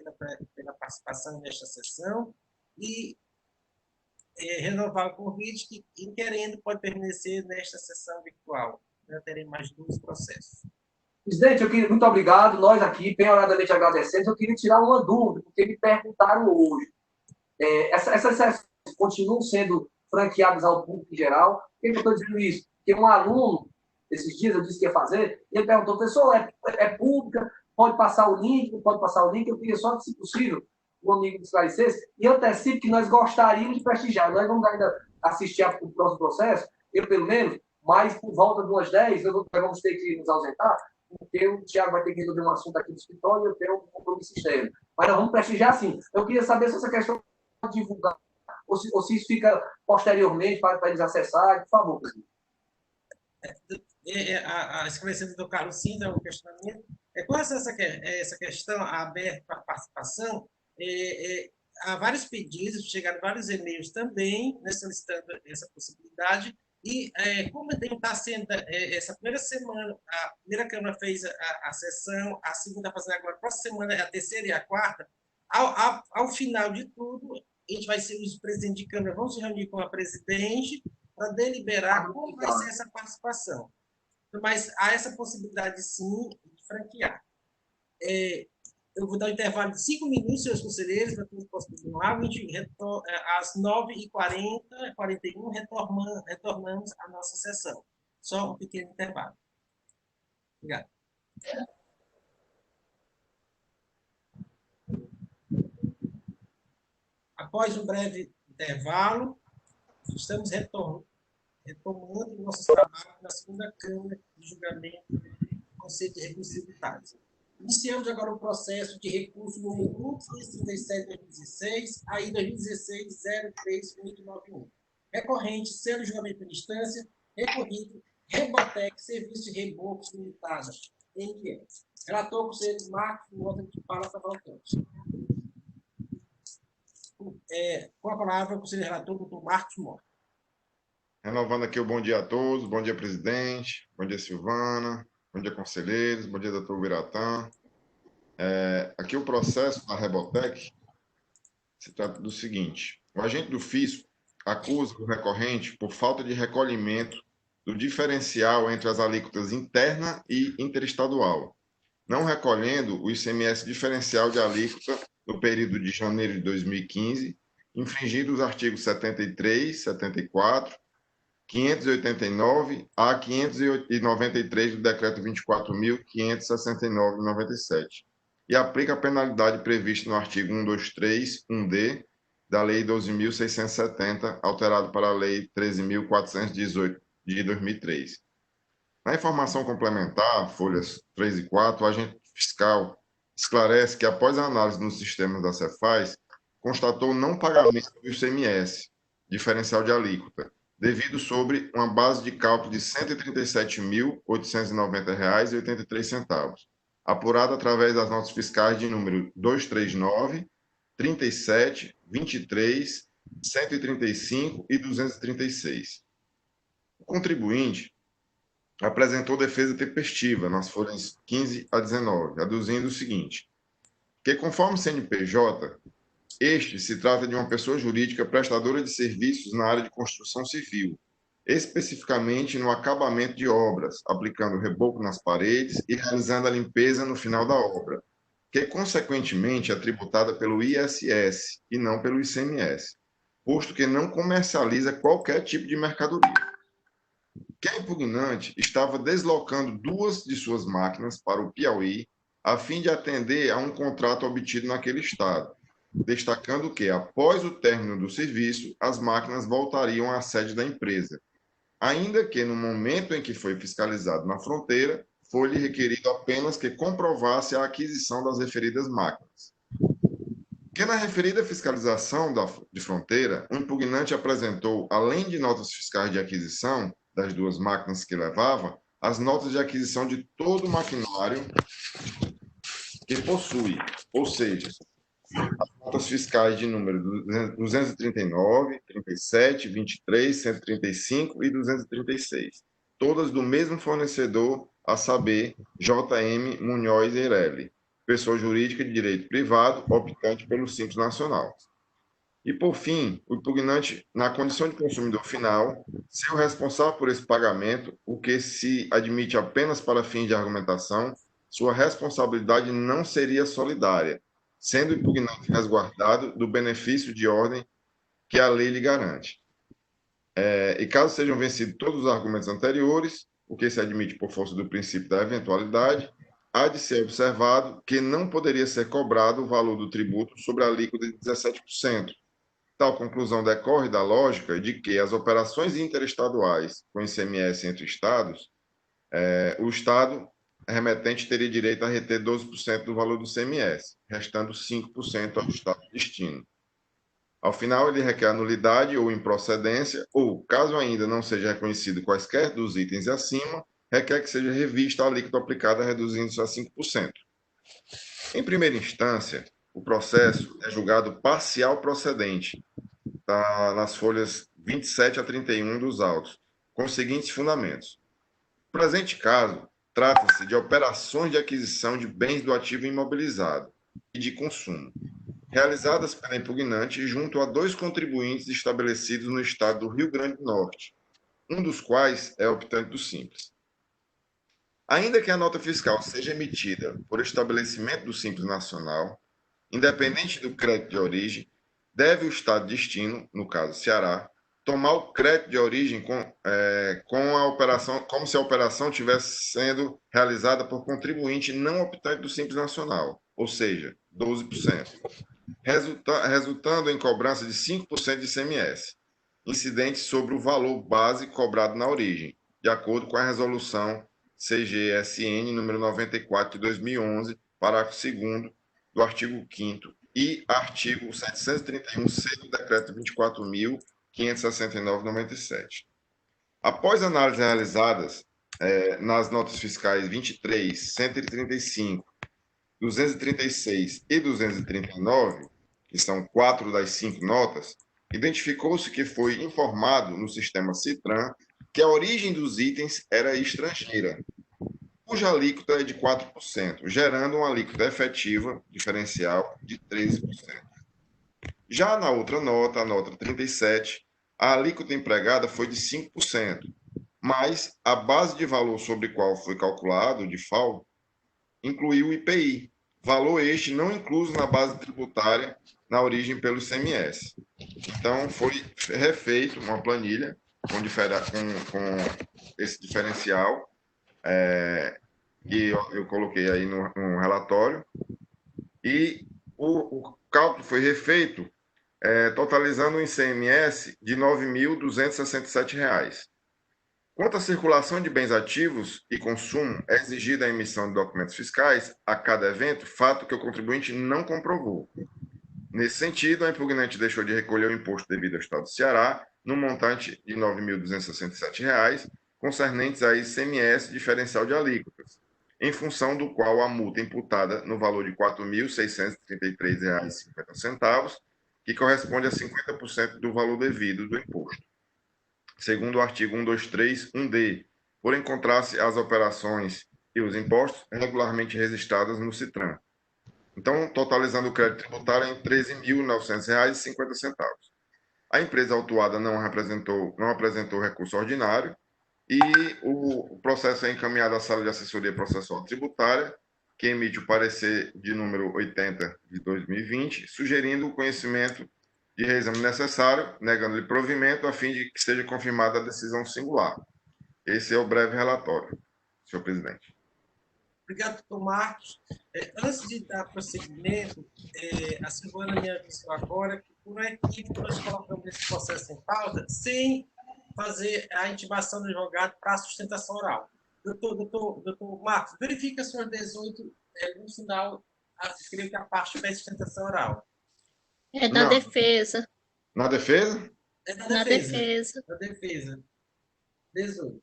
pela participação nesta sessão e renovar o convite que, quem querendo, pode permanecer nesta sessão virtual. Já terei mais 2 processos. Presidente, muito obrigado. Nós aqui, bem horadamente agradecemos. Eu queria tirar uma dúvida, porque me perguntaram hoje. Essas sessões continuam sendo franqueadas ao público em geral. Por que eu estou dizendo isso? Porque um aluno, esses dias, eu disse que ia fazer, e ele perguntou, professor, é pública? Pode passar o link? Não pode passar o link? Eu queria só que, se possível, o amigo esclarecesse. E eu antecipo que nós gostaríamos de prestigiar. Nós vamos ainda assistir o próximo processo, eu pelo menos, mas por volta de umas 10, nós vamos ter que nos ausentar, porque o Tiago vai ter que resolver um assunto aqui do escritório e eu tenho um compromisso externo. Mas nós vamos prestigiar sim. Eu queria saber se essa questão pode divulgar, ou se isso fica posteriormente para eles acessarem. Por favor, presidente. Esclarecendo do Carlos Cinta, o questionamento. Com essa questão aberta para participação, há vários pedidos, chegaram vários e-mails também, né, solicitando essa possibilidade. E como está sendo essa primeira semana, a primeira Câmara fez a sessão, a segunda está fazendo agora, a próxima semana é a terceira e a quarta, ao final de tudo, a gente vai ser os presidentes de Câmara, vamos se reunir com a presidente para deliberar como vai ser essa participação. Mas há essa possibilidade, sim, de franquear. Eu vou dar um intervalo de 5 minutos, senhores conselheiros, para que todos possam continuar. Às 9h40, 41, retornamos à nossa sessão. Só um pequeno intervalo. Obrigado. Após um breve intervalo, estamos retomando nossos trabalhos na segunda Câmara de Julgamento do Conselho de Recursividades. Iniciamos agora o processo de recurso número 137/2016, aí 2016-03891. Recorrente, selo de julgamento de instância, recorrido, Rebotec, Serviço de Reembolso Limitada, NE. Relator, conselheiro Marcos, nota de fala, Cavalcante. Com a palavra, o conselheiro relator, doutor Marcos Mota. Renovando aqui o bom dia a todos, bom dia, presidente, bom dia, Silvana, bom dia, conselheiros, bom dia, doutor Biratã. Aqui o processo da Rebotec se trata do seguinte: o agente do fisco acusa o recorrente por falta de recolhimento do diferencial entre as alíquotas interna e interestadual, não recolhendo o ICMS diferencial de alíquota no período de janeiro de 2015, infringindo os artigos 73, 74, 589 a 593 do Decreto 24.569/97, e aplica a penalidade prevista no artigo 123, 1D, da Lei 12.670, alterado para a Lei 13.418, de 2003. Na informação complementar, folhas 3 e 4, o agente fiscal esclarece que, após a análise nos sistemas da Cefaz, constatou não pagamento do ICMS, diferencial de alíquota, devido sobre uma base de cálculo de R$ 137.890,83, apurada através das notas fiscais de número 239, 37, 23, 135 e 236. O contribuinte apresentou defesa tempestiva nas folhas 15 a 19, aduzindo o seguinte: que, conforme o CNPJ, este se trata de uma pessoa jurídica prestadora de serviços na área de construção civil, especificamente no acabamento de obras, aplicando reboco nas paredes e realizando a limpeza no final da obra, que, consequentemente, é tributada pelo ISS e não pelo ICMS, posto que não comercializa qualquer tipo de mercadoria. Que a impugnante estava deslocando 2 de suas máquinas para o Piauí a fim de atender a um contrato obtido naquele estado, destacando que, após o término do serviço, as máquinas voltariam à sede da empresa, ainda que, no momento em que foi fiscalizado na fronteira, foi-lhe requerido apenas que comprovasse a aquisição das referidas máquinas. Que, na referida fiscalização de fronteira, o impugnante apresentou, além de notas fiscais de aquisição das 2 máquinas que levava, as notas de aquisição de todo o maquinário que possui, ou seja, as notas fiscais de número 239, 37, 23, 135 e 236, todas do mesmo fornecedor, a saber, JM Munhoz Eireli, pessoa jurídica de direito privado, optante pelo Simples Nacional. E, por fim, o impugnante, na condição de consumidor final, se o responsável por esse pagamento, o que se admite apenas para fins de argumentação, sua responsabilidade não seria solidária, sendo o impugnante resguardado do benefício de ordem que a lei lhe garante. E caso sejam vencidos todos os argumentos anteriores, o que se admite por força do princípio da eventualidade, há de ser observado que não poderia ser cobrado o valor do tributo sobre a alíquota de 17%. Tal conclusão decorre da lógica de que as operações interestaduais com ICMS entre estados, o estado remetente teria direito a reter 12% do valor do ICMS, restando 5% ao estado de destino. Ao final, ele requer nulidade ou improcedência, ou, caso ainda não seja reconhecido quaisquer dos itens acima, requer que seja revista a alíquota aplicada, reduzindo-se a 5%. Em primeira instância, o processo é julgado parcial procedente, está nas folhas 27 a 31 dos autos, com os seguintes fundamentos. No presente caso, trata-se de operações de aquisição de bens do ativo imobilizado e de consumo, realizadas pela impugnante junto a 2 contribuintes estabelecidos no estado do Rio Grande do Norte, um dos quais é optante do Simples. Ainda que a nota fiscal seja emitida por estabelecimento do Simples Nacional, independente do crédito de origem, deve o estado de destino, no caso Ceará, tomar o crédito de origem com a operação, como se a operação estivesse sendo realizada por contribuinte não optante do Simples Nacional, ou seja, 12%, resultando em cobrança de 5% de ICMS, incidente sobre o valor base cobrado na origem, de acordo com a resolução CGSN número 94 de 2011, parágrafo 2º do artigo 5º e artigo 731-C do decreto 24.569/97. Após análises realizadas nas notas fiscais 23, 135, 236 e 239, que são 4 das 5 notas, identificou-se que foi informado no sistema CITRAN que a origem dos itens era estrangeira, cuja alíquota é de 4%, gerando uma alíquota efetiva diferencial de 13%. Já na outra nota, a nota 37, a alíquota empregada foi de 5%, mas a base de valor sobre qual foi calculado o DIFAL incluiu o IPI, valor este não incluso na base tributária na origem pelo ICMS. Então, foi refeito uma planilha com esse diferencial, que eu coloquei aí no relatório, e o cálculo foi refeito totalizando um ICMS de R$ 9.267. Quanto à circulação de bens ativos e consumo, é exigida a emissão de documentos fiscais a cada evento, fato que o contribuinte não comprovou. Nesse sentido, a impugnante deixou de recolher o imposto devido ao Estado do Ceará, no montante de R$ 9.267, concernentes a ICMS diferencial de alíquotas, em função do qual a multa imputada no valor de R$ 4.633,50, que corresponde a 50% do valor devido do imposto, segundo o artigo 123.1d, por encontrar-se as operações e os impostos regularmente registradas no CITRAN. Então, totalizando o crédito tributário em R$ 13.900,50. A empresa autuada não apresentou recurso ordinário e o processo é encaminhado à Sala de Assessoria Processual Tributária, que emite o parecer de número 80 de 2020, sugerindo o conhecimento de reexame necessário, negando-lhe provimento, a fim de que seja confirmada a decisão singular. Esse é o breve relatório, senhor presidente. Obrigado, doutor Marcos. Antes de dar prosseguimento, a Silvana me avisou agora que, por uma equipe, nós colocamos esse processo em pauta sem fazer a intimação do advogado para a sustentação oral. Doutor Marcos, verifica, senhor 18, no final, creio que a parte da sustentação oral. É da defesa. Na defesa? É da Na defesa. Na defesa. 18.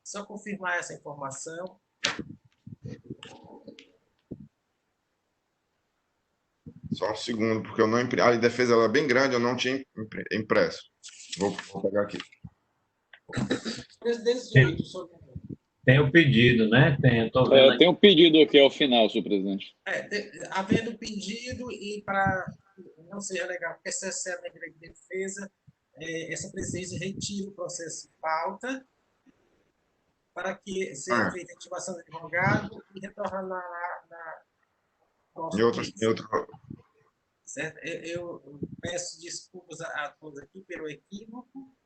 Só confirmar essa informação. Só um segundo, porque eu não impresso. A defesa ela é bem grande, eu não tinha impresso. Vou pegar aqui. 318 sobre... Tem o pedido, né? Estou vendo aqui. Tem um pedido aqui ao final, senhor presidente. Havendo pedido e para não ser legal, porque essa é a regra de defesa, essa presidência retira o processo de pauta para que seja feita a ativação do advogado e retornar na próxima. Certo? Eu peço desculpas a todos aqui pelo equívoco,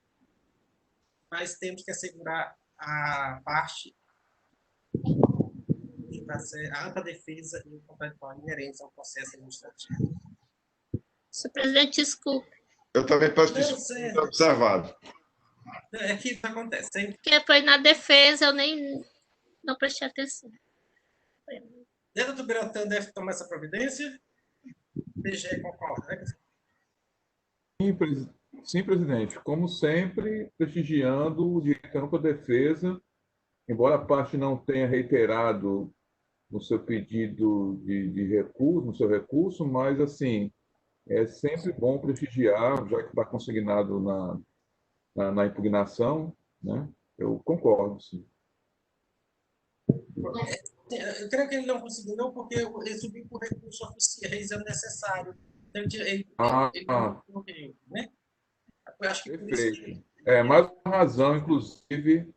mas temos que assegurar a parte a ampla defesa e o contraditório inerentes ao processo administrativo. Senhor presidente, desculpe. Eu também peço desculpas por observado. É que isso acontece. Porque foi na defesa, eu nem não prestei atenção. Dentro do Biratã deve tomar essa providência? PGE concorda, né? Sim, presidente. Como sempre, prestigiando o direito à ampla defesa, embora a parte não tenha reiterado no seu pedido de recurso, no seu recurso, mas, assim, é sempre bom prestigiar, já que está consignado na impugnação, né? Eu concordo, sim. Eu creio que ele não conseguiu, não, porque ele subiu por recurso oficial, reexame necessário. Então, ele não veio, né? Eu acho que perfeito. Mais uma razão, inclusive,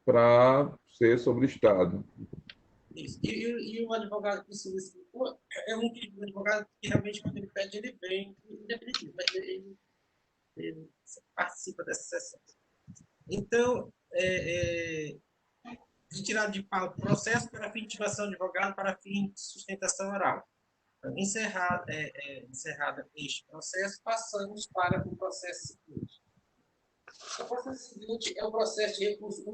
para ser sobre o Estado. Isso. E o advogado que se explicou é um advogado que realmente, quando ele pede, ele vem independente, mas ele participa dessa sessão. Então, retirado de pauta o processo para fim de ativação de advogado para fim de sustentação oral. Então, encerrado este processo, passamos para o processo seguinte. O processo seguinte é o processo de recurso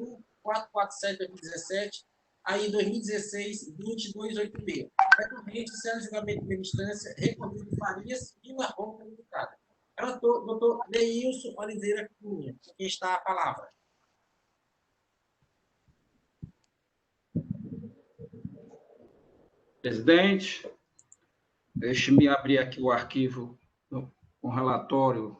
1447/2017, aí 2016-2286. Recorrente, sendo julgamento de primeira instância, recorrido Farias Vila Ronca Limitada. Doutor Leilson Oliveira Cunha, quem está a palavra. Presidente, deixe-me abrir aqui o arquivo com relatório.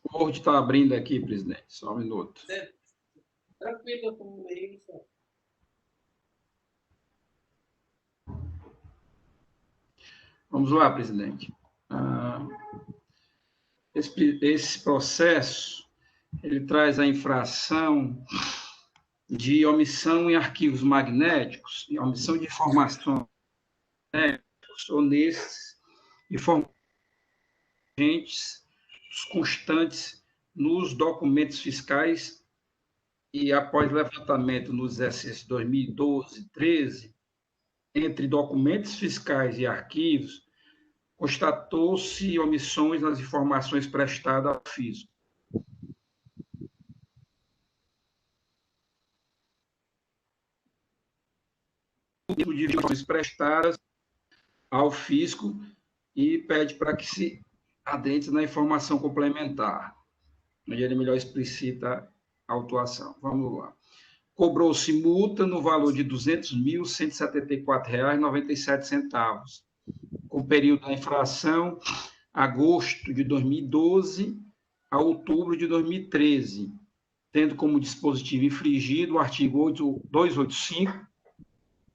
O Word está abrindo aqui, presidente. Só um minuto. Tranquilo, doutor Leilson. Vamos lá, presidente. Esse processo, ele traz a infração de omissão em arquivos magnéticos, e omissão de informações magnéticos, honestas, informações constantes nos documentos fiscais e após levantamento nos exercícios 2012 e 2013, entre documentos fiscais e arquivos, constatou-se omissões nas informações prestadas ao fisco. De informações prestadas ao fisco e pede para que se adentre na informação complementar, onde ele melhor explicita a autuação. Vamos lá. Cobrou-se multa no valor de R$ 200.174,97, com o período da infração agosto de 2012 a outubro de 2013, tendo como dispositivo infringido o artigo 285,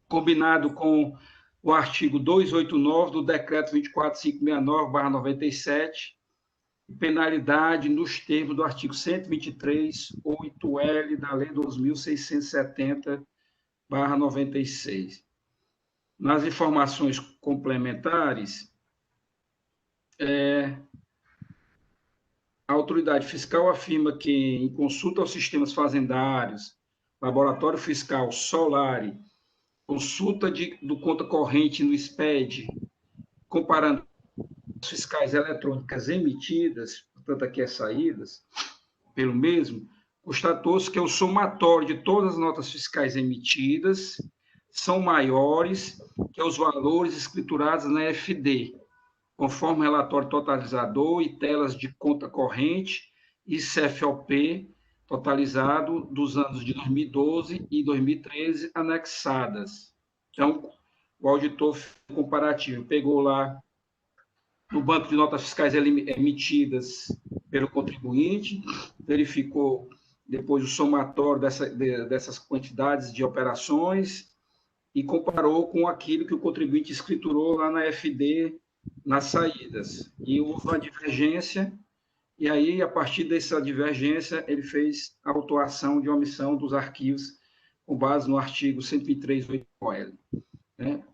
combinado com o artigo 289 do Decreto 24569/97, penalidade nos termos do artigo 123, 8L da Lei 2.670/96. Nas informações complementares, a autoridade fiscal afirma que, em consulta aos sistemas fazendários, Laboratório Fiscal Solari, consulta do conta corrente no SPED, comparando as fiscais eletrônicas emitidas, portanto, aqui as saídas, pelo mesmo, constatou-se que o somatório de todas as notas fiscais emitidas são maiores que os valores escriturados na FD, conforme o relatório totalizador e telas de conta corrente e CFOP totalizado dos anos de 2012 e 2013 anexadas. Então, o auditor comparativo pegou lá no banco de notas fiscais emitidas pelo contribuinte, verificou depois o somatório dessas quantidades de operações e comparou com aquilo que o contribuinte escriturou lá na FD nas saídas. E houve uma divergência, e aí, a partir dessa divergência, ele fez a autuação de omissão dos arquivos com base no artigo 103.8L. Né?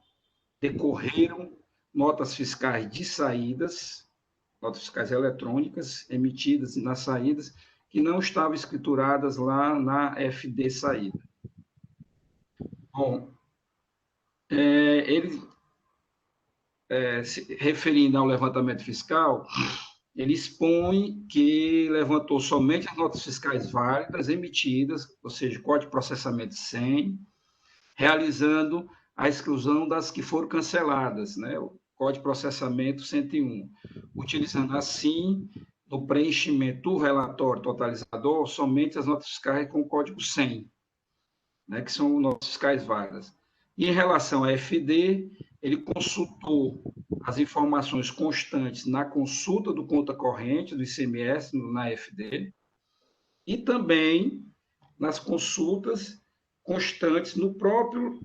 Decorreram notas fiscais de saídas, notas fiscais eletrônicas emitidas nas saídas, que não estavam escrituradas lá na FD saída. Bom, ele, se referindo ao levantamento fiscal, ele expõe que levantou somente as notas fiscais válidas emitidas, ou seja, Código de Processamento 100, realizando a exclusão das que foram canceladas, né? O Código de Processamento 101, utilizando assim, no preenchimento do relatório totalizador, somente as notas fiscais com o Código 100, né, que são notas fiscais válidas. E em relação à FD, ele consultou as informações constantes na consulta do conta corrente do ICMS na FD e também nas consultas constantes no próprio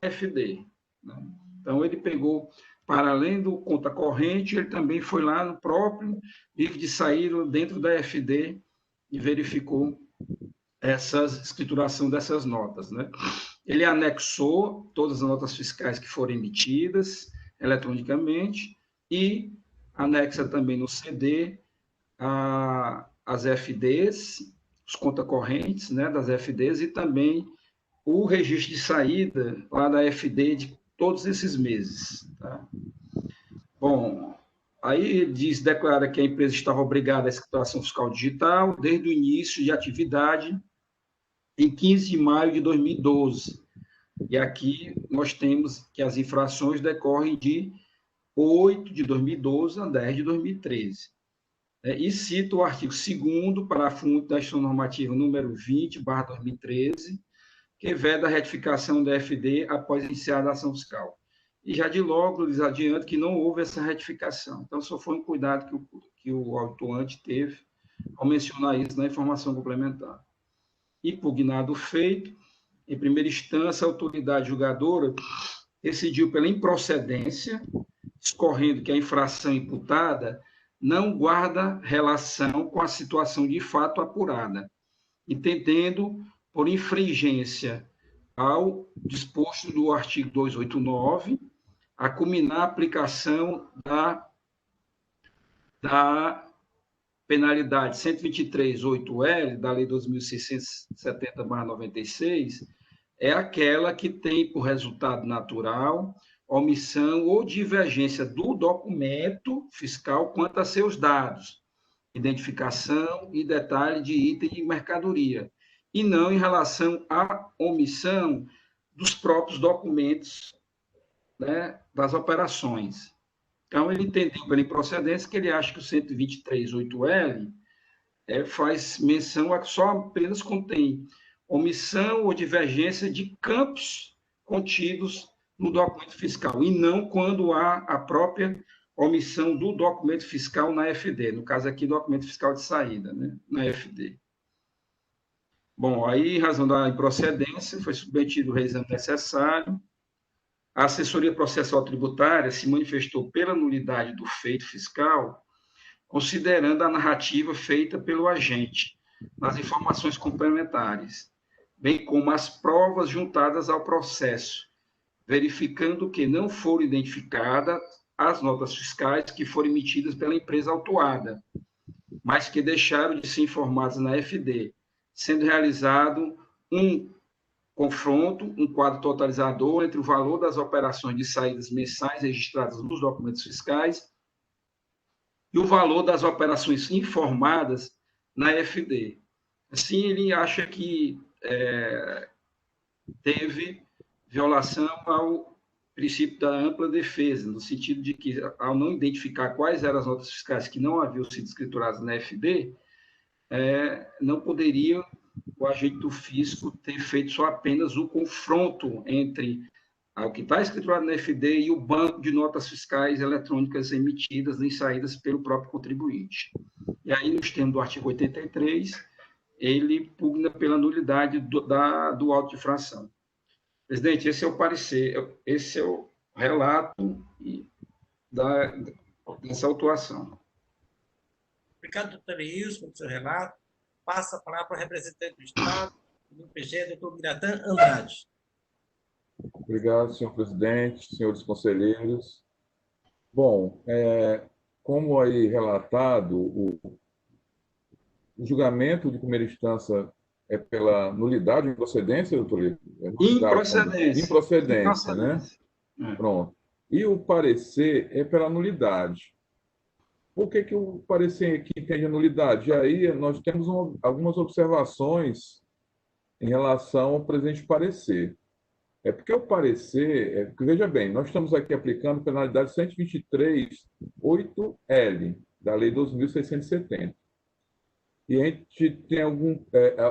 FD. Né? Então, ele pegou, para além do conta corrente, ele também foi lá no próprio livro de saída dentro da FD e verificou essa escrituração dessas notas, né? Ele anexou todas as notas fiscais que foram emitidas eletronicamente e anexa também no CD as FDs, os conta correntes, né, das FDs e também o registro de saída lá da FD de todos esses meses. Tá? Bom, aí ele declara que a empresa estava obrigada à escrituração fiscal digital desde o início de atividade em 15 de maio de 2012. E aqui nós temos que as infrações decorrem de 8 de 2012 a 10 de 2013. E cito o artigo 2º, parágrafo único da Instrução Normativa número 20/2013, que veda a retificação da FD após iniciada a ação fiscal. E já de logo lhes adianto que não houve essa retificação. Então, só foi um cuidado que o autuante teve ao mencionar isso na informação complementar. Impugnado o feito, em primeira instância, a autoridade julgadora decidiu pela improcedência, discorrendo que a infração imputada não guarda relação com a situação de fato apurada, entendendo por infringência ao disposto do artigo 289, a culminar a aplicação da penalidade 123.8L da Lei 2.670/96, é aquela que tem por resultado natural omissão ou divergência do documento fiscal quanto a seus dados, identificação e detalhe de item de mercadoria, e não em relação à omissão dos próprios documentos, né, das operações. Então, ele entendeu pela improcedência que ele acha que o 123.8L faz menção a que só apenas contém omissão ou divergência de campos contidos no documento fiscal, e não quando há a própria omissão do documento fiscal na FD, no caso aqui, documento fiscal de saída, né, na FD. Bom, aí, em razão da improcedência, foi submetido o reexame necessário. A assessoria processual tributária se manifestou pela nulidade do feito fiscal, considerando a narrativa feita pelo agente nas informações complementares, bem como as provas juntadas ao processo, verificando que não foram identificadas as notas fiscais que foram emitidas pela empresa autuada, mas que deixaram de ser informadas na FD, sendo realizado um confronto, um quadro totalizador entre o valor das operações de saídas mensais registradas nos documentos fiscais e o valor das operações informadas na FD. Assim, ele acha que teve violação ao princípio da ampla defesa, no sentido de que, ao não identificar quais eram as notas fiscais que não haviam sido escrituradas na FD, não poderia o agente do fisco ter feito só apenas o confronto entre o que está escriturado na FD e o banco de notas fiscais eletrônicas emitidas nem saídas pelo próprio contribuinte. E aí, nos termos do artigo 83, ele pugna pela nulidade do auto de infração. Presidente, esse é o parecer, esse é o relato dessa autuação. Obrigado, doutor Ilson, pelo seu relato. Passa a palavra para o representante do Estado, do IPG, doutor Biratã Andrade. Obrigado, senhor presidente, senhores conselheiros. Bom, como aí relatado, o julgamento de primeira instância é pela nulidade ou improcedência, doutor Lito? Improcedência. Improcedência, né? Pronto. E o parecer é pela nulidade. Por que o parecer aqui tem a nulidade? E aí nós temos algumas observações em relação ao presente parecer. Porque o parecer, veja bem, nós estamos aqui aplicando penalidade 123.8L da Lei 2.670. E a gente tem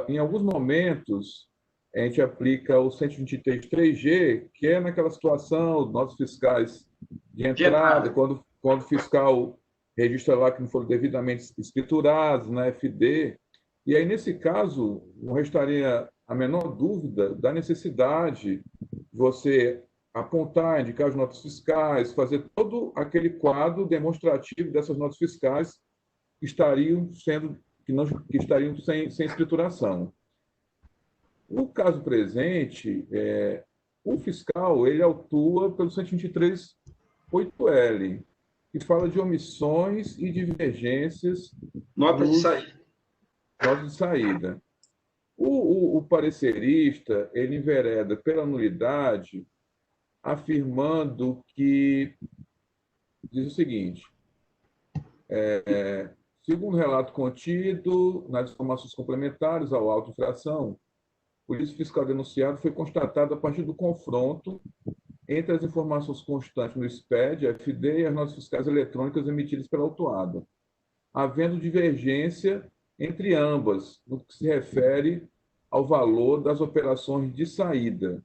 em alguns momentos, a gente aplica o 123.3G, que é naquela situação, notas fiscais de entrada, quando o fiscal registra lá que não foram devidamente escriturados na FD. E aí, nesse caso, não restaria a menor dúvida da necessidade de você apontar, indicar as notas fiscais, fazer todo aquele quadro demonstrativo dessas notas fiscais que estariam sem escrituração. No caso presente, o fiscal ele autua pelo 123.8L, que fala de omissões e divergências. Notas de saída. Notas de saída. O parecerista ele envereda pela nulidade, afirmando que diz o seguinte: segundo o relato contido nas informações complementares ao auto de infração, o ilícito fiscal denunciado foi constatado a partir do confronto entre as informações constantes no SPED, FD e as notas fiscais eletrônicas emitidas pela autuada, havendo divergência entre ambas no que se refere ao valor das operações de saída,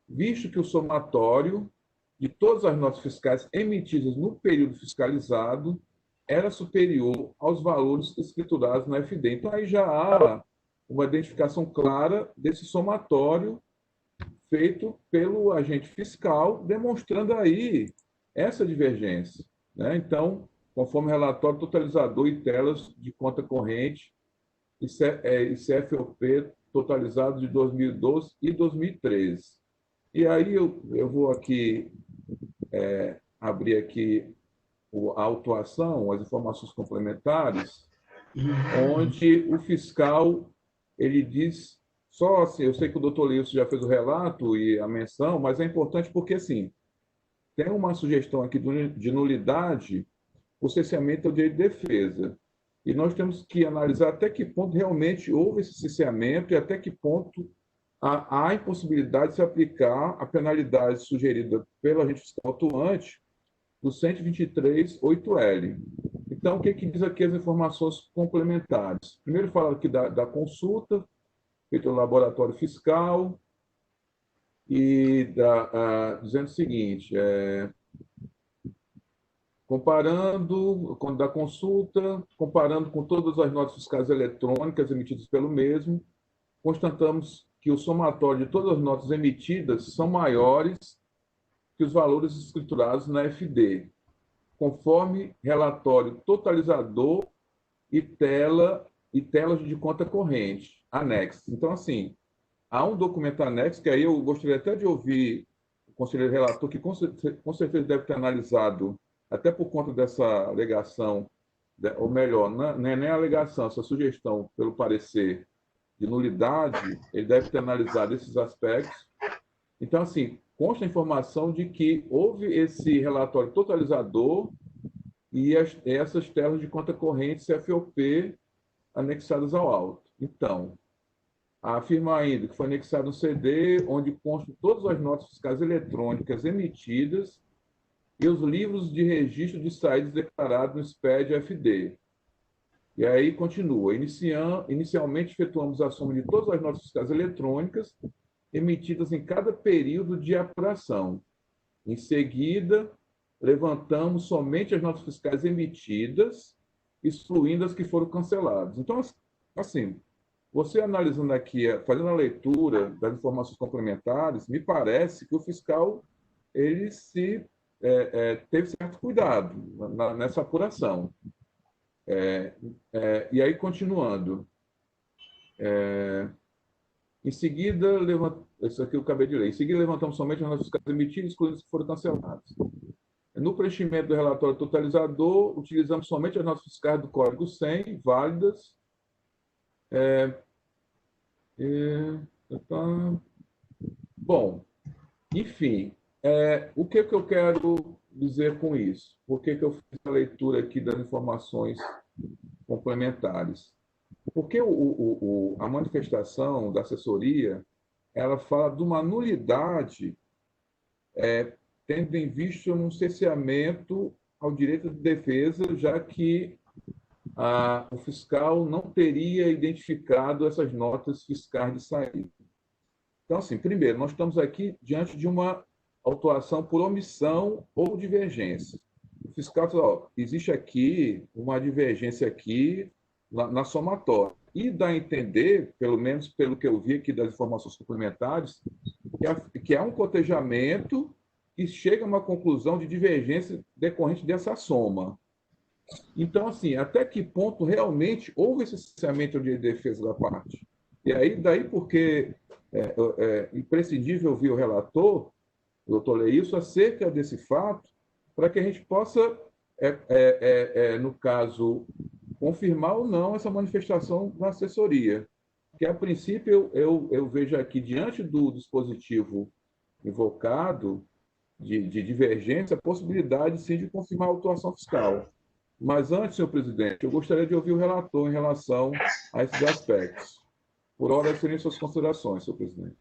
visto que o somatório de todas as notas fiscais emitidas no período fiscalizado era superior aos valores escriturados na FD. Então, aí já há uma identificação clara desse somatório feito pelo agente fiscal, demonstrando aí essa divergência, né? Então, conforme relatório totalizador e telas de conta corrente e CFOP totalizado de 2012 e 2013. E aí eu vou aqui abrir aqui a autuação, as informações complementares, onde o fiscal ele diz só assim, eu sei que o doutor Lilson já fez o relato e a menção, mas é importante porque assim tem uma sugestão aqui de nulidade, o cerceamento é o direito de defesa. E nós temos que analisar até que ponto realmente houve esse cerceamento e até que ponto há a impossibilidade de se aplicar a penalidade sugerida pelo agente fiscal atuante do 123.8L. Então, o que diz aqui as informações complementares? Primeiro fala aqui da consulta feita no laboratório fiscal e dizendo o seguinte, comparando com todas as notas fiscais eletrônicas emitidas pelo mesmo, constatamos que o somatório de todas as notas emitidas são maiores que os valores escriturados na FD, conforme relatório totalizador e telas de conta corrente, anexo. Então, assim, há um documento anexo, que aí eu gostaria até de ouvir o conselheiro relator, que com certeza deve ter analisado, até por conta dessa alegação, ou melhor, não é nem a alegação, essa sugestão pelo parecer, de nulidade, ele deve ter analisado esses aspectos. Então, assim, consta a informação de que houve esse relatório totalizador e essas telas de conta corrente CFOP anexadas ao auto. Então, afirma ainda que foi anexado um CD onde constam todas as notas fiscais eletrônicas emitidas e os livros de registro de saídas declarados no SPED-FD. E aí continua. Inicialmente, efetuamos a soma de todas as notas fiscais eletrônicas emitidas em cada período de apuração. Em seguida, levantamos somente as notas fiscais emitidas, excluindo as que foram canceladas. Então, assim, você analisando aqui, fazendo a leitura das informações complementares, me parece que o fiscal ele teve certo cuidado nessa apuração. E aí, continuando. Em seguida, isso aqui eu acabei de ler. Em seguida, levantamos somente as notas fiscais emitidas, excluindo as que foram canceladas. No preenchimento do relatório totalizador, utilizamos somente as notas fiscais do Código 100, válidas. Bom, enfim, o que eu quero dizer com isso? Por que eu fiz a leitura aqui das informações complementares? Porque a manifestação da assessoria, ela fala de uma nulidade tendo em vista um cerceamento ao direito de defesa, já que o fiscal não teria identificado essas notas fiscais de saída. Então, assim, primeiro, nós estamos aqui diante de uma autuação por omissão ou divergência. O fiscal fala, existe aqui uma divergência aqui na somatória. E dá a entender, pelo menos pelo que eu vi aqui das informações complementares, que há um cotejamento que chega a uma conclusão de divergência decorrente dessa soma. Então, assim, até que ponto realmente houve esse cerceamento de defesa da parte? E aí, daí porque é imprescindível ouvir o relator, o doutor Leilson, acerca desse fato, para que a gente possa, no caso, confirmar ou não essa manifestação da assessoria. Que, a princípio, eu vejo aqui, diante do dispositivo invocado, de divergência, a possibilidade, sim, de confirmar a autuação fiscal. Mas antes, senhor presidente, eu gostaria de ouvir o relator em relação a esses aspectos. Por hora, seriam suas considerações, senhor presidente.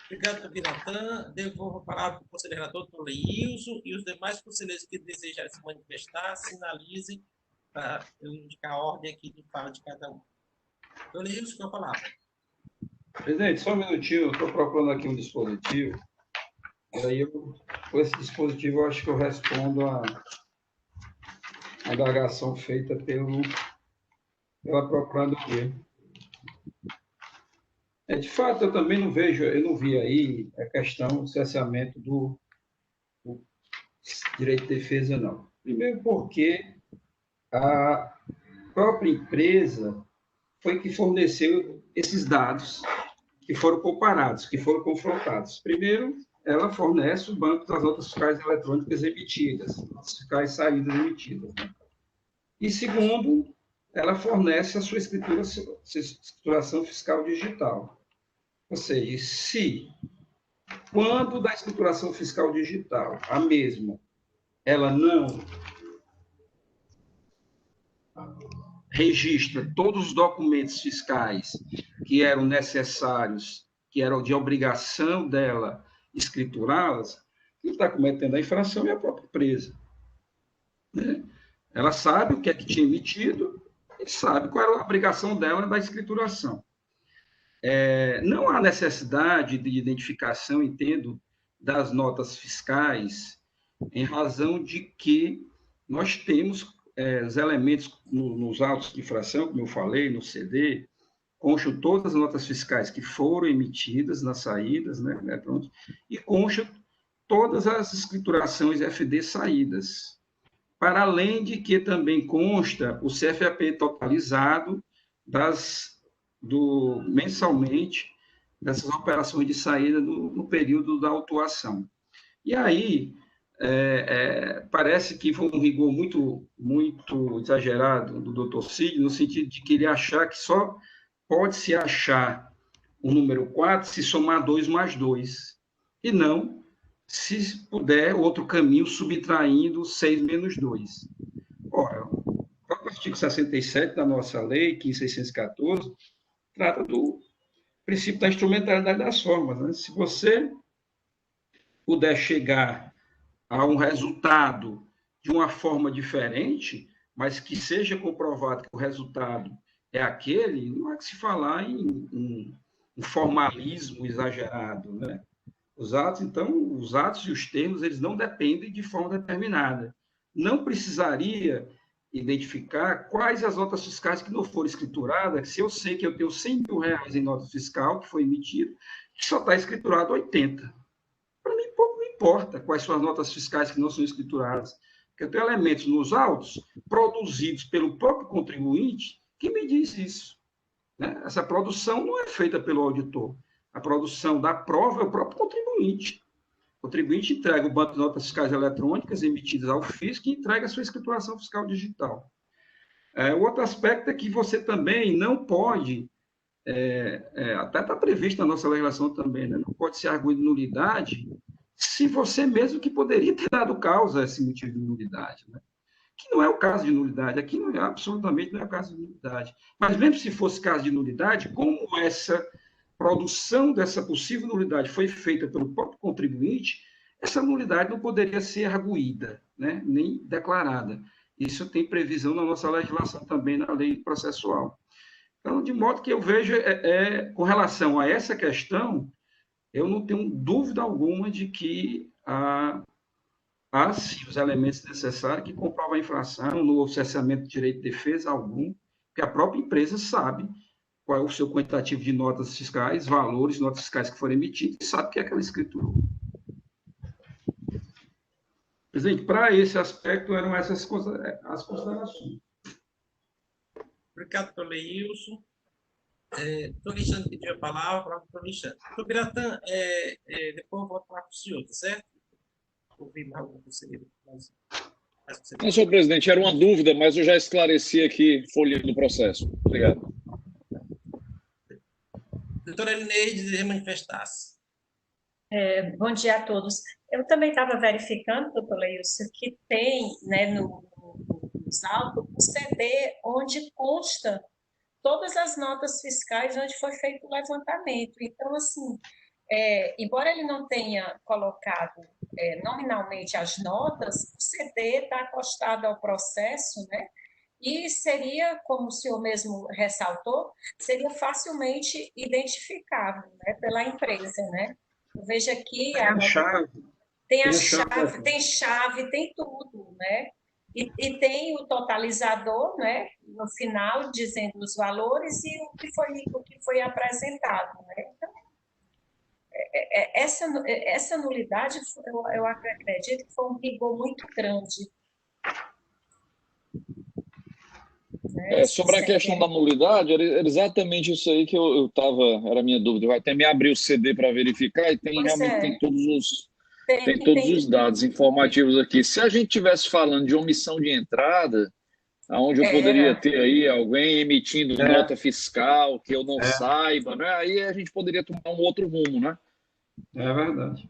Obrigado, doutor Natan. Devolvo a palavra para o conselheiro relator, doutor Leilson, e os demais conselheiros que desejarem se manifestar, sinalizem para eu indicar a ordem aqui de fala de cada um. Doutor Leilson, com a palavra. Presidente, só um minutinho, eu estou procurando aqui um dispositivo. E aí, com esse dispositivo, eu acho que eu respondo a indagação feita pela Procuradoria. De fato, eu também não vi aí a questão do cerceamento do direito de defesa, não. Primeiro porque a própria empresa foi que forneceu esses dados que foram comparados, que foram confrontados. Primeiro, ela fornece o banco das notas fiscais eletrônicas emitidas, notas fiscais saídas emitidas. Né? E segundo, ela fornece a sua escrituração fiscal digital. Ou seja, quando da escrituração fiscal digital, a mesma, ela não registra todos os documentos fiscais que eram necessários, que eram de obrigação dela escriturá-las, quem está cometendo a infração é a própria empresa. Né? Ela sabe o que é que tinha emitido e sabe qual era a obrigação dela da escrituração. Não há necessidade de identificação, entendo, das notas fiscais, em razão de que nós temos os elementos nos autos de infração, como eu falei, no CD, constam todas as notas fiscais que foram emitidas nas saídas, né, e constam todas as escriturações FD saídas. Para além de que também consta o CFAP totalizado mensalmente dessas operações de saída no período da autuação. E aí, parece que foi um rigor muito, muito exagerado do doutor Cid, no sentido de que ele achar que só pode-se achar o número 4 se somar 2 mais 2, e não se puder outro caminho subtraindo 6 menos 2. Ora, o próprio artigo 67 da nossa lei, 15.614, trata do princípio da instrumentalidade das formas, né? Se você puder chegar a um resultado de uma forma diferente, mas que seja comprovado que o resultado é aquele, não há que se falar em formalismo exagerado, né? Os atos e os termos, eles não dependem de forma determinada. Não precisaria identificar quais as notas fiscais que não foram escrituradas, se eu sei que eu tenho 100 mil reais em nota fiscal que foi emitida, que só está escriturado 80. Para mim, pouco me importa quais são as notas fiscais que não são escrituradas, porque eu tenho elementos nos autos produzidos pelo próprio contribuinte que me diz isso, né? Essa produção não é feita pelo auditor. A produção da prova é o próprio contribuinte. O contribuinte entrega o banco de notas fiscais eletrônicas emitidas ao fisco e entrega a sua escrituração fiscal digital. O outro aspecto é que você também não pode, até está previsto na nossa legislação também, né? Não pode ser arguido nulidade se você mesmo que poderia ter dado causa a esse motivo de nulidade, né? Que não é o caso de nulidade, aqui não é, absolutamente não é o caso de nulidade. Mas mesmo se fosse caso de nulidade, como essa produção dessa possível nulidade foi feita pelo próprio contribuinte, essa nulidade não poderia ser arguída, né? Nem declarada. Isso tem previsão na nossa legislação também, na lei processual. Então, de modo que eu vejo, com relação a essa questão, eu não tenho dúvida alguma de que há sim, os elementos necessários que comprovam a infração, no cessamento de direito de defesa algum, que a própria empresa sabe qual é o seu quantitativo de notas fiscais, valores, notas fiscais que foram emitidas, e sabe o que é aquela escritura. Presidente, para esse aspecto, eram essas as considerações. Obrigado, doutor Leilson. Doutor Alexandre pediu a palavra, doutor Alexandre. Doutor Biratã, depois eu vou falar com o senhor, tá certo? Ouvir mais algum conselheiro. Não, senhor presidente, era uma dúvida, mas eu já esclareci aqui, folheando do processo. Obrigado. Doutora Elineide, deseja manifestar-se. Bom dia a todos. Eu também estava verificando, doutor Leilson, que tem, né, nos autos o CD onde consta todas as notas fiscais onde foi feito o levantamento. Então, assim, embora ele não tenha colocado nominalmente as notas, o CD está acostado ao processo, né? E seria, como o senhor mesmo ressaltou, seria facilmente identificável, né, pela empresa, né? Eu vejo aqui... Tem a chave, tem tudo, né? E tem o totalizador, né, no final, dizendo os valores e o que foi apresentado, né? Então, essa nulidade, eu acredito que foi um rigor muito grande. Né? Sobre a questão da nulidade, era exatamente isso aí que eu estava, era a minha dúvida. Eu até me abri o CD para verificar e tem todos os dados informativos aqui. Se a gente estivesse falando de omissão de entrada, onde eu poderia ter aí alguém emitindo nota fiscal que eu não saiba, né? Aí a gente poderia tomar um outro rumo, né? É verdade.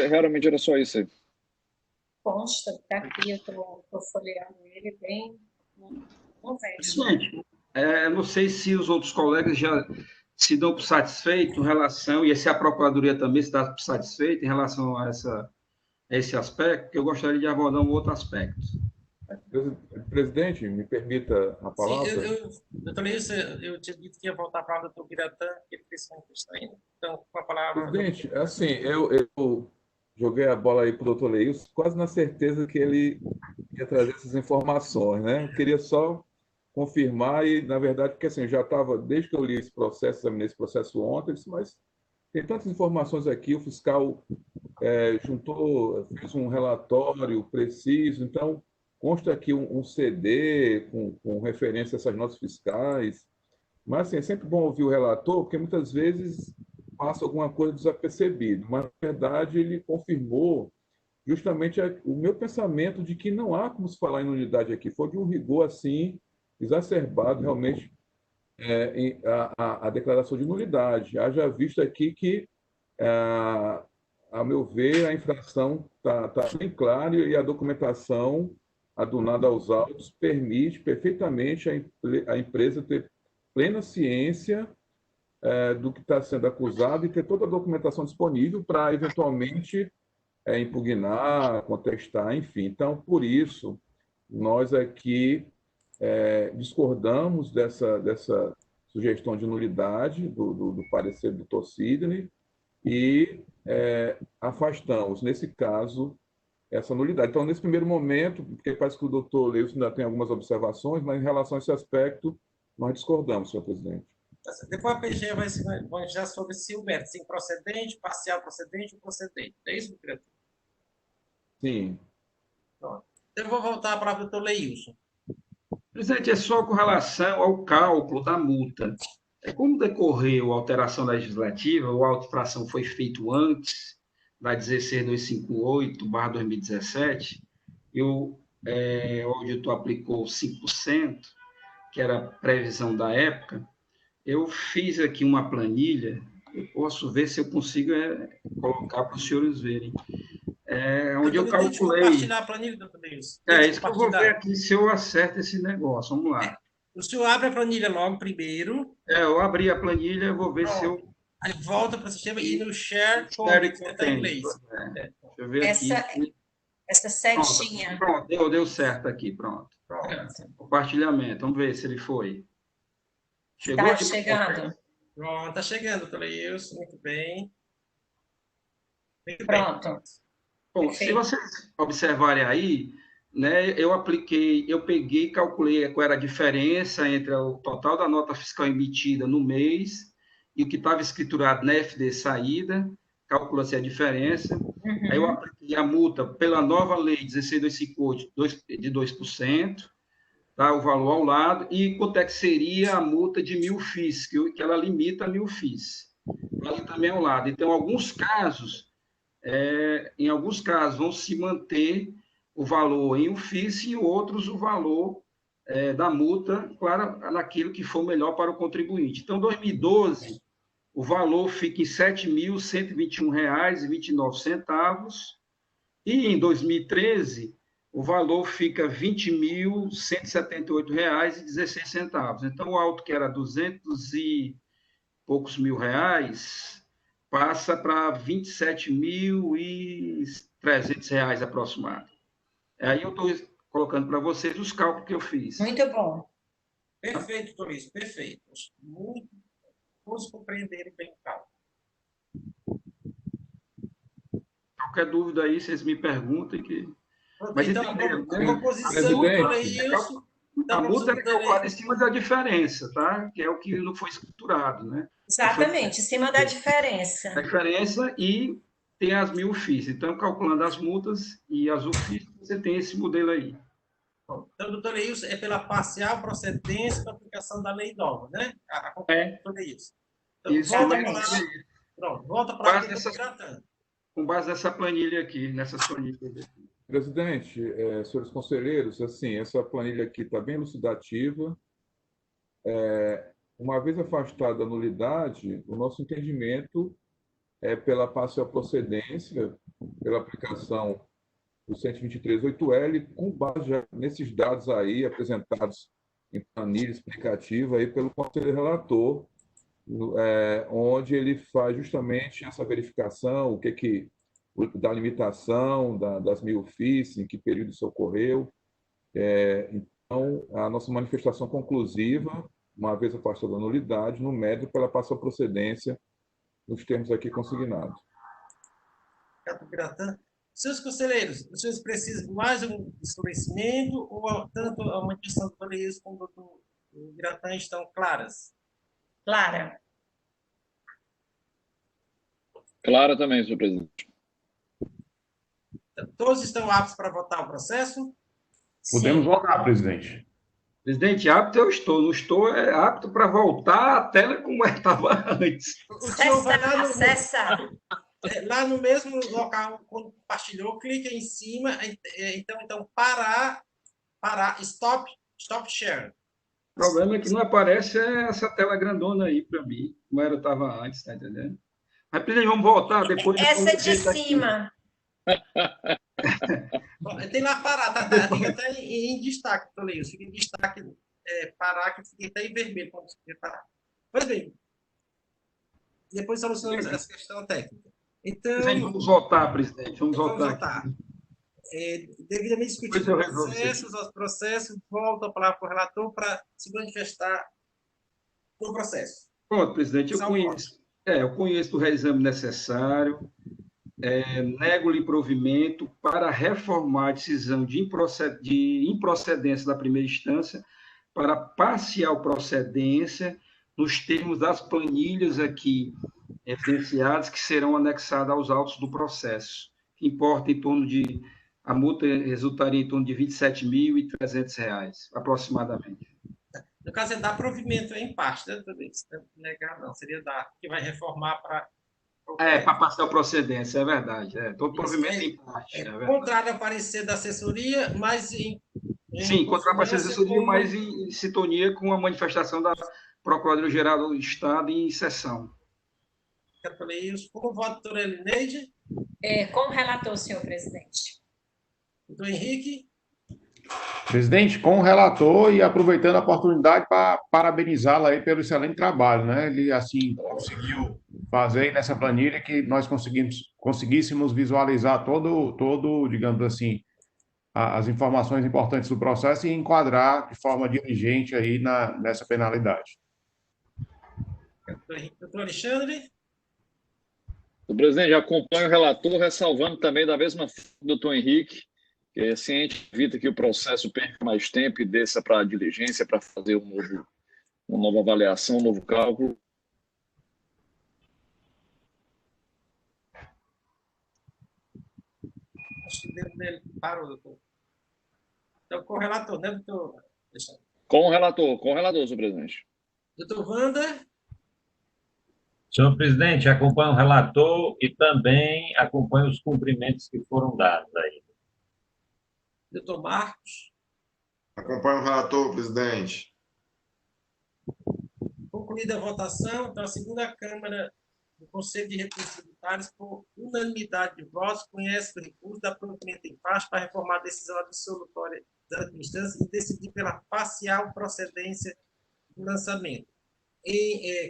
Realmente era só isso aí. Consta, tá aqui, eu estou folheando ele bem. Gente, não sei se os outros colegas já se dão por satisfeitos em relação, e se a Procuradoria também se dá por satisfeita em relação a esse aspecto, que eu gostaria de abordar um outro aspecto. Presidente, me permita a palavra? Sim, doutor Leilson, eu tinha dito que ia voltar para o doutor Biratã, que ele fez uma questão ainda. Então, com a palavra... Presidente, assim, eu joguei a bola aí para o doutor Leilson, quase na certeza que ele ia trazer essas informações, né? Eu queria só confirmar e, na verdade, porque assim, eu já estava, desde que eu li esse processo, examinei esse processo ontem, eu disse, mas tem tantas informações aqui, o fiscal fez um relatório preciso, então consta aqui um CD com referência a essas notas fiscais, mas assim, é sempre bom ouvir o relator, porque muitas vezes passa alguma coisa desapercebido, mas na verdade ele confirmou justamente o meu pensamento de que não há como se falar em nulidade aqui, foi de um rigor assim exacerbado, realmente a declaração de nulidade. Haja visto aqui que, a meu ver, a infração está bem clara e a documentação adunada aos autos permite perfeitamente a empresa ter plena ciência do que está sendo acusado e ter toda a documentação disponível para, eventualmente, impugnar, contestar, enfim. Então, por isso, nós aqui discordamos dessa sugestão de nulidade do parecer do Dr. Sidney e afastamos, nesse caso, essa nulidade. Então, nesse primeiro momento, porque parece que o doutor Leus ainda tem algumas observações, mas em relação a esse aspecto, nós discordamos, senhor presidente. Depois a PG vai já sobre se o mérito, se procedente, parcial procedente ou procedente. É isso, diretor? Sim. Pronto. Então, eu vou voltar para o doutor Leilson. Presidente, é só com relação ao cálculo da multa. Como decorreu a alteração legislativa, ou a infração foi feita antes da 16258/2017, e o auditor aplicou 5%, que era a previsão da época. Eu fiz aqui uma planilha, eu posso ver se eu consigo colocar para os senhores verem. Onde eu calculei. Compartilhar a planilha, doutor Leilson. Isso que eu vou ver aqui se eu acerto esse negócio. Vamos lá. O senhor abre a planilha logo primeiro. Eu abri a planilha, eu vou ver se eu. Aí volta para o sistema e no share está em inglês. Deixa eu ver aqui. Essa setinha. Pronto, deu certo aqui, pronto. Compartilhamento, vamos ver se ele foi. Chegou? Está chegando. Pronto, está chegando, doutor Leilson, muito bem. Pronto. Bom, se vocês observarem aí, né, eu peguei e calculei qual era a diferença entre o total da nota fiscal emitida no mês e o que estava escriturado na FD saída, calculou-se a diferença. Aí eu apliquei a multa pela nova lei 16.258 de 2%, tá, o valor ao lado, e quanto é que seria a multa de 1.000 FIIs, que ela limita a 1.000 FIIs. Ali também ao lado. Então, em alguns casos vão se manter o valor em FIIs e em outros o valor da multa, claro, naquilo que for melhor para o contribuinte. Então, em 2012, o valor fica em R$ 7.121,29, e em 2013, o valor fica R$ 20.178,16. Então, o auto que era 200 e poucos mil reais passa para R$ 27.300 aproximado. Aí eu estou colocando para vocês os cálculos que eu fiz. Muito bom. Perfeito, doutor Luiz, perfeito. Todos compreenderem bem o cálculo. Qualquer dúvida aí, vocês me perguntem que... Mas então, a composição, a multa é calculada em cima da diferença, tá? Que é o que não foi escriturado, né? Exatamente, em cima da diferença. A diferença e tem as 1.000 FIIs. Então, calculando as multas e as UFIs, você tem esse modelo aí. Então, doutor Leilson, é pela parcial procedência da aplicação da lei nova, né? Doutor Leilson. Então, volta para com base nessa planilha aqui, nessas planilhas aqui. Presidente, senhores conselheiros, assim, essa planilha aqui está bem elucidativa. Uma vez afastada a nulidade, o nosso entendimento é pela parcial procedência, pela aplicação do 123.8L, com base nesses dados aí apresentados em planilha explicativa aí pelo conselheiro relator, onde ele faz justamente essa verificação, o que da limitação das 1.000 FIIs, em que período isso ocorreu. Então, a nossa manifestação conclusiva, uma vez afastada da nulidade, no mérito pela parcial procedência, nos termos aqui consignados. Senhores conselheiros, os senhores precisam de mais um esclarecimento ou tanto a manifestação do doutor Leilson como do doutor Biratã estão claras? Clara. Clara também, senhor presidente. Todos estão aptos para votar o processo? Podemos votar, presidente. Presidente, apto eu estou. Não estou apto para voltar à tela como estava antes. O senhor vai lá no mesmo local, quando compartilhou, clica em cima, então parar, stop share. problema é que não aparece essa tela grandona aí para mim, como era estava antes, tá entendendo? Mas, presidente, vamos voltar depois. Essa de cima. Tem lá Pará, fica até em destaque, Toleilson, fica em destaque Pará, que fica até em vermelho quando você parar. Pois bem, depois solucionamos essa questão técnica. Então, vamos voltar, presidente, vamos voltar. Devidamente discutido os processos, volta a palavra para o relator para se manifestar no processo. Pronto, presidente, eu conheço o reexame necessário, nego-lhe provimento para reformar a decisão de improcedência da primeira instância para parcial procedência nos termos das planilhas aqui evidenciadas que serão anexadas aos autos do processo, que importa em torno de... A multa resultaria em torno de R$ 27.300, aproximadamente. No caso, é dar provimento em parte, né? Também, negar não, seria dar, que vai reformar para... Para passar a procedência, é verdade. Todo provimento em parte. Contrário ao parecer da assessoria, mas sim, contrário ao parecer da assessoria, mas em sintonia com a manifestação da Procuradoria-Geral do Estado em sessão. Eu falei isso. Como voto, doutora Elineide? Com o relator, senhor presidente. Doutor Henrique? Presidente, com o relator e aproveitando a oportunidade para parabenizá-lo aí pelo excelente trabalho, né? Ele, assim, conseguiu fazer aí nessa planilha que nós conseguíssemos visualizar todo, digamos assim, as informações importantes do processo e enquadrar de forma diligente aí nessa penalidade. Doutor Alexandre? O presidente, acompanha o relator, ressalvando também da mesma forma do doutor Henrique, que assim a gente evita que o processo perca mais tempo e desça para a diligência para fazer uma nova avaliação, um novo cálculo. Acho que dele parou, doutor. Então, com o relator, né, doutor? Com o relator, senhor presidente. Doutor Wanda? Senhor presidente, acompanho o relator e também acompanho os cumprimentos que foram dados aí. Doutor Marcos? Acompanho o relator, presidente. Concluída a votação, então a segunda Câmara do Conselho de Recursos Tributários, por unanimidade de votos, conhece o recurso da provimento em parte para reformar a decisão absolutória da instância e decidir pela parcial procedência do lançamento.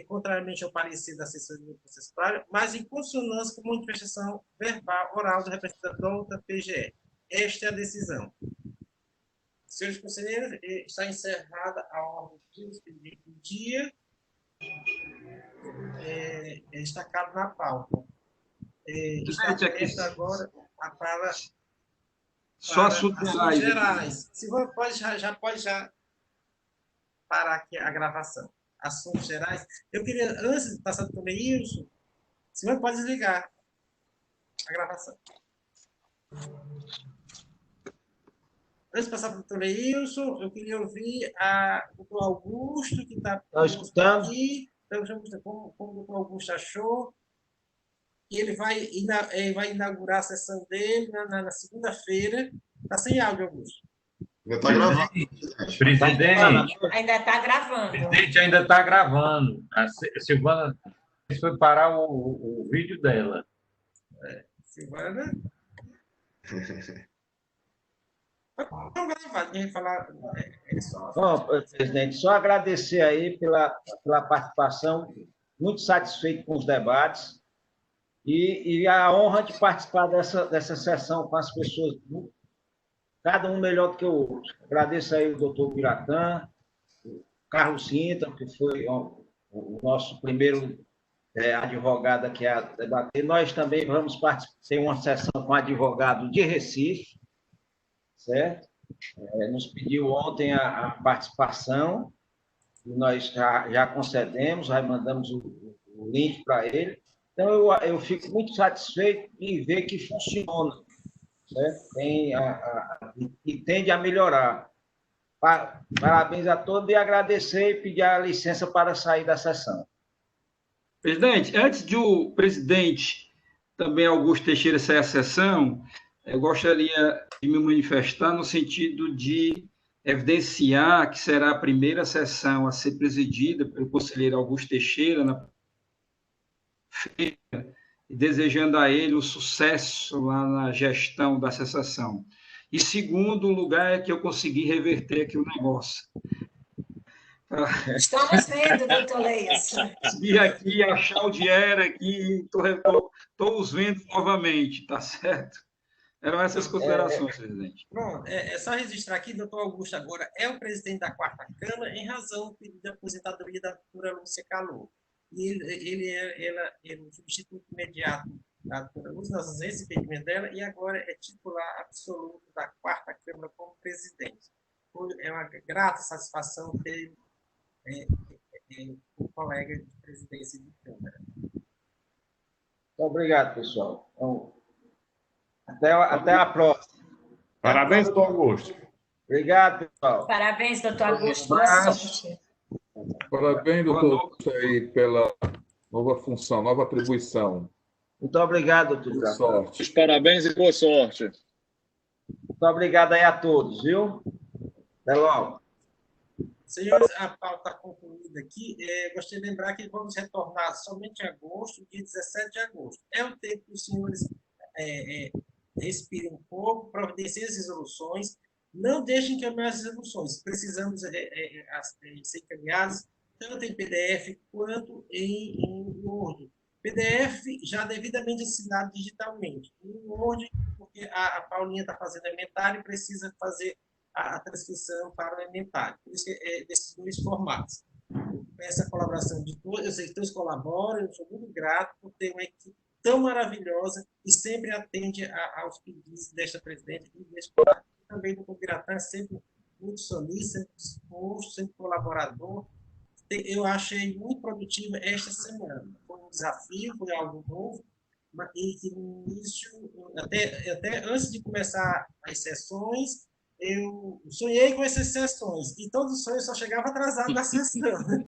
Contrariamente ao parecer da assessoria processuária, mas em consonância com a manifestação verbal oral do representante da outra PGE. Esta é a decisão. Senhores conselheiros, está encerrada a ordem do expediente do dia. Destacado na pauta. Está aberta agora para só assuntos gerais. Se pode já parar aqui a gravação. Assuntos gerais. Eu queria, antes de passar para o Leilson, se você pode desligar a gravação. Antes de passar para o Leilson, eu queria ouvir o doutor Augusto, que está aqui. Então, como o doutor Augusto achou. E ele vai inaugurar a sessão dele na segunda-feira. Está sem áudio, Augusto. Ainda está gravando. Presidente. Ainda está gravando. Presidente, ainda está gravando. A Silvana foi parar o vídeo dela. Silvana? Não gravar, ninguém falar. Bom, presidente, só agradecer aí pela participação, muito satisfeito com os debates e a honra de participar dessa sessão com as pessoas, cada um melhor do que o outro. Agradeço aí o doutor Piratã, o Carlos Sintra, que foi o nosso primeiro advogado aqui a debater. Nós também vamos ter uma sessão com o advogado de Recife, certo? Nos pediu ontem a participação, e nós já concedemos, já mandamos o link para ele. Então, eu fico muito satisfeito de ver que funciona, certo? E tende a melhorar. Parabéns a todos e agradecer e pedir a licença para sair da sessão. Presidente, antes de o presidente, também Augusto Teixeira, sair da sessão, eu gostaria de me manifestar no sentido de evidenciar que será a primeira sessão a ser presidida pelo conselheiro Augusto Teixeira, na feira, e desejando a ele o sucesso lá na gestão dessa sessão. E segundo lugar é que eu consegui reverter aqui o negócio. Estamos vendo, doutor Leias. Consegui aqui achar o dinheiro aqui, estou os vendo novamente, tá certo? Eram essas considerações, presidente. Pronto, é só registrar aqui, doutor Augusto agora é o presidente da 4ª Câmara em razão do pedido de aposentadoria da doutora Lúcia Calor. E ele é o substituto imediato da doutora Lúcia, nós fizemos esse impedimento dela, e agora é titular absoluto da 4ª Câmara como presidente. É uma grata satisfação ter um colega de presidência de Câmara. Muito obrigado, pessoal. Então, até a próxima. Parabéns, doutor Augusto. Obrigado, pessoal. Parabéns, doutor Augusto. Boa sorte. Parabéns, doutor Augusto, aí pela nova função, nova atribuição. Muito obrigado, doutor. Boa sorte. Parabéns e boa sorte. Muito obrigado aí a todos, viu? Até logo. Senhores, a pauta está concluída aqui. Gostaria de lembrar que vamos retornar somente em agosto, dia 17 de agosto. É o tempo que os senhores respirem um pouco, providenciem as resoluções, não deixem encaminhar as resoluções. Precisamos ser encaminhadas tanto em PDF quanto em Word. PDF já devidamente assinado digitalmente. Em Word, porque a Paulinha está fazendo inventário e precisa fazer a transcrição para o inventário. Por isso é desses dois formatos. Com essa colaboração de todos, eu sei que todos colaboram, eu sou muito grato por ter uma equipe tão maravilhosa e sempre atende aos pedidos desta presidente e deste colega. Também do Biratã, sempre muito solícito, disposto, sempre colaborador. Eu achei muito produtiva esta semana. Foi um desafio, foi algo novo, e que no início, até antes de começar as sessões, eu sonhei com essas sessões, e todos os sonhos só chegavam atrasados da sessão.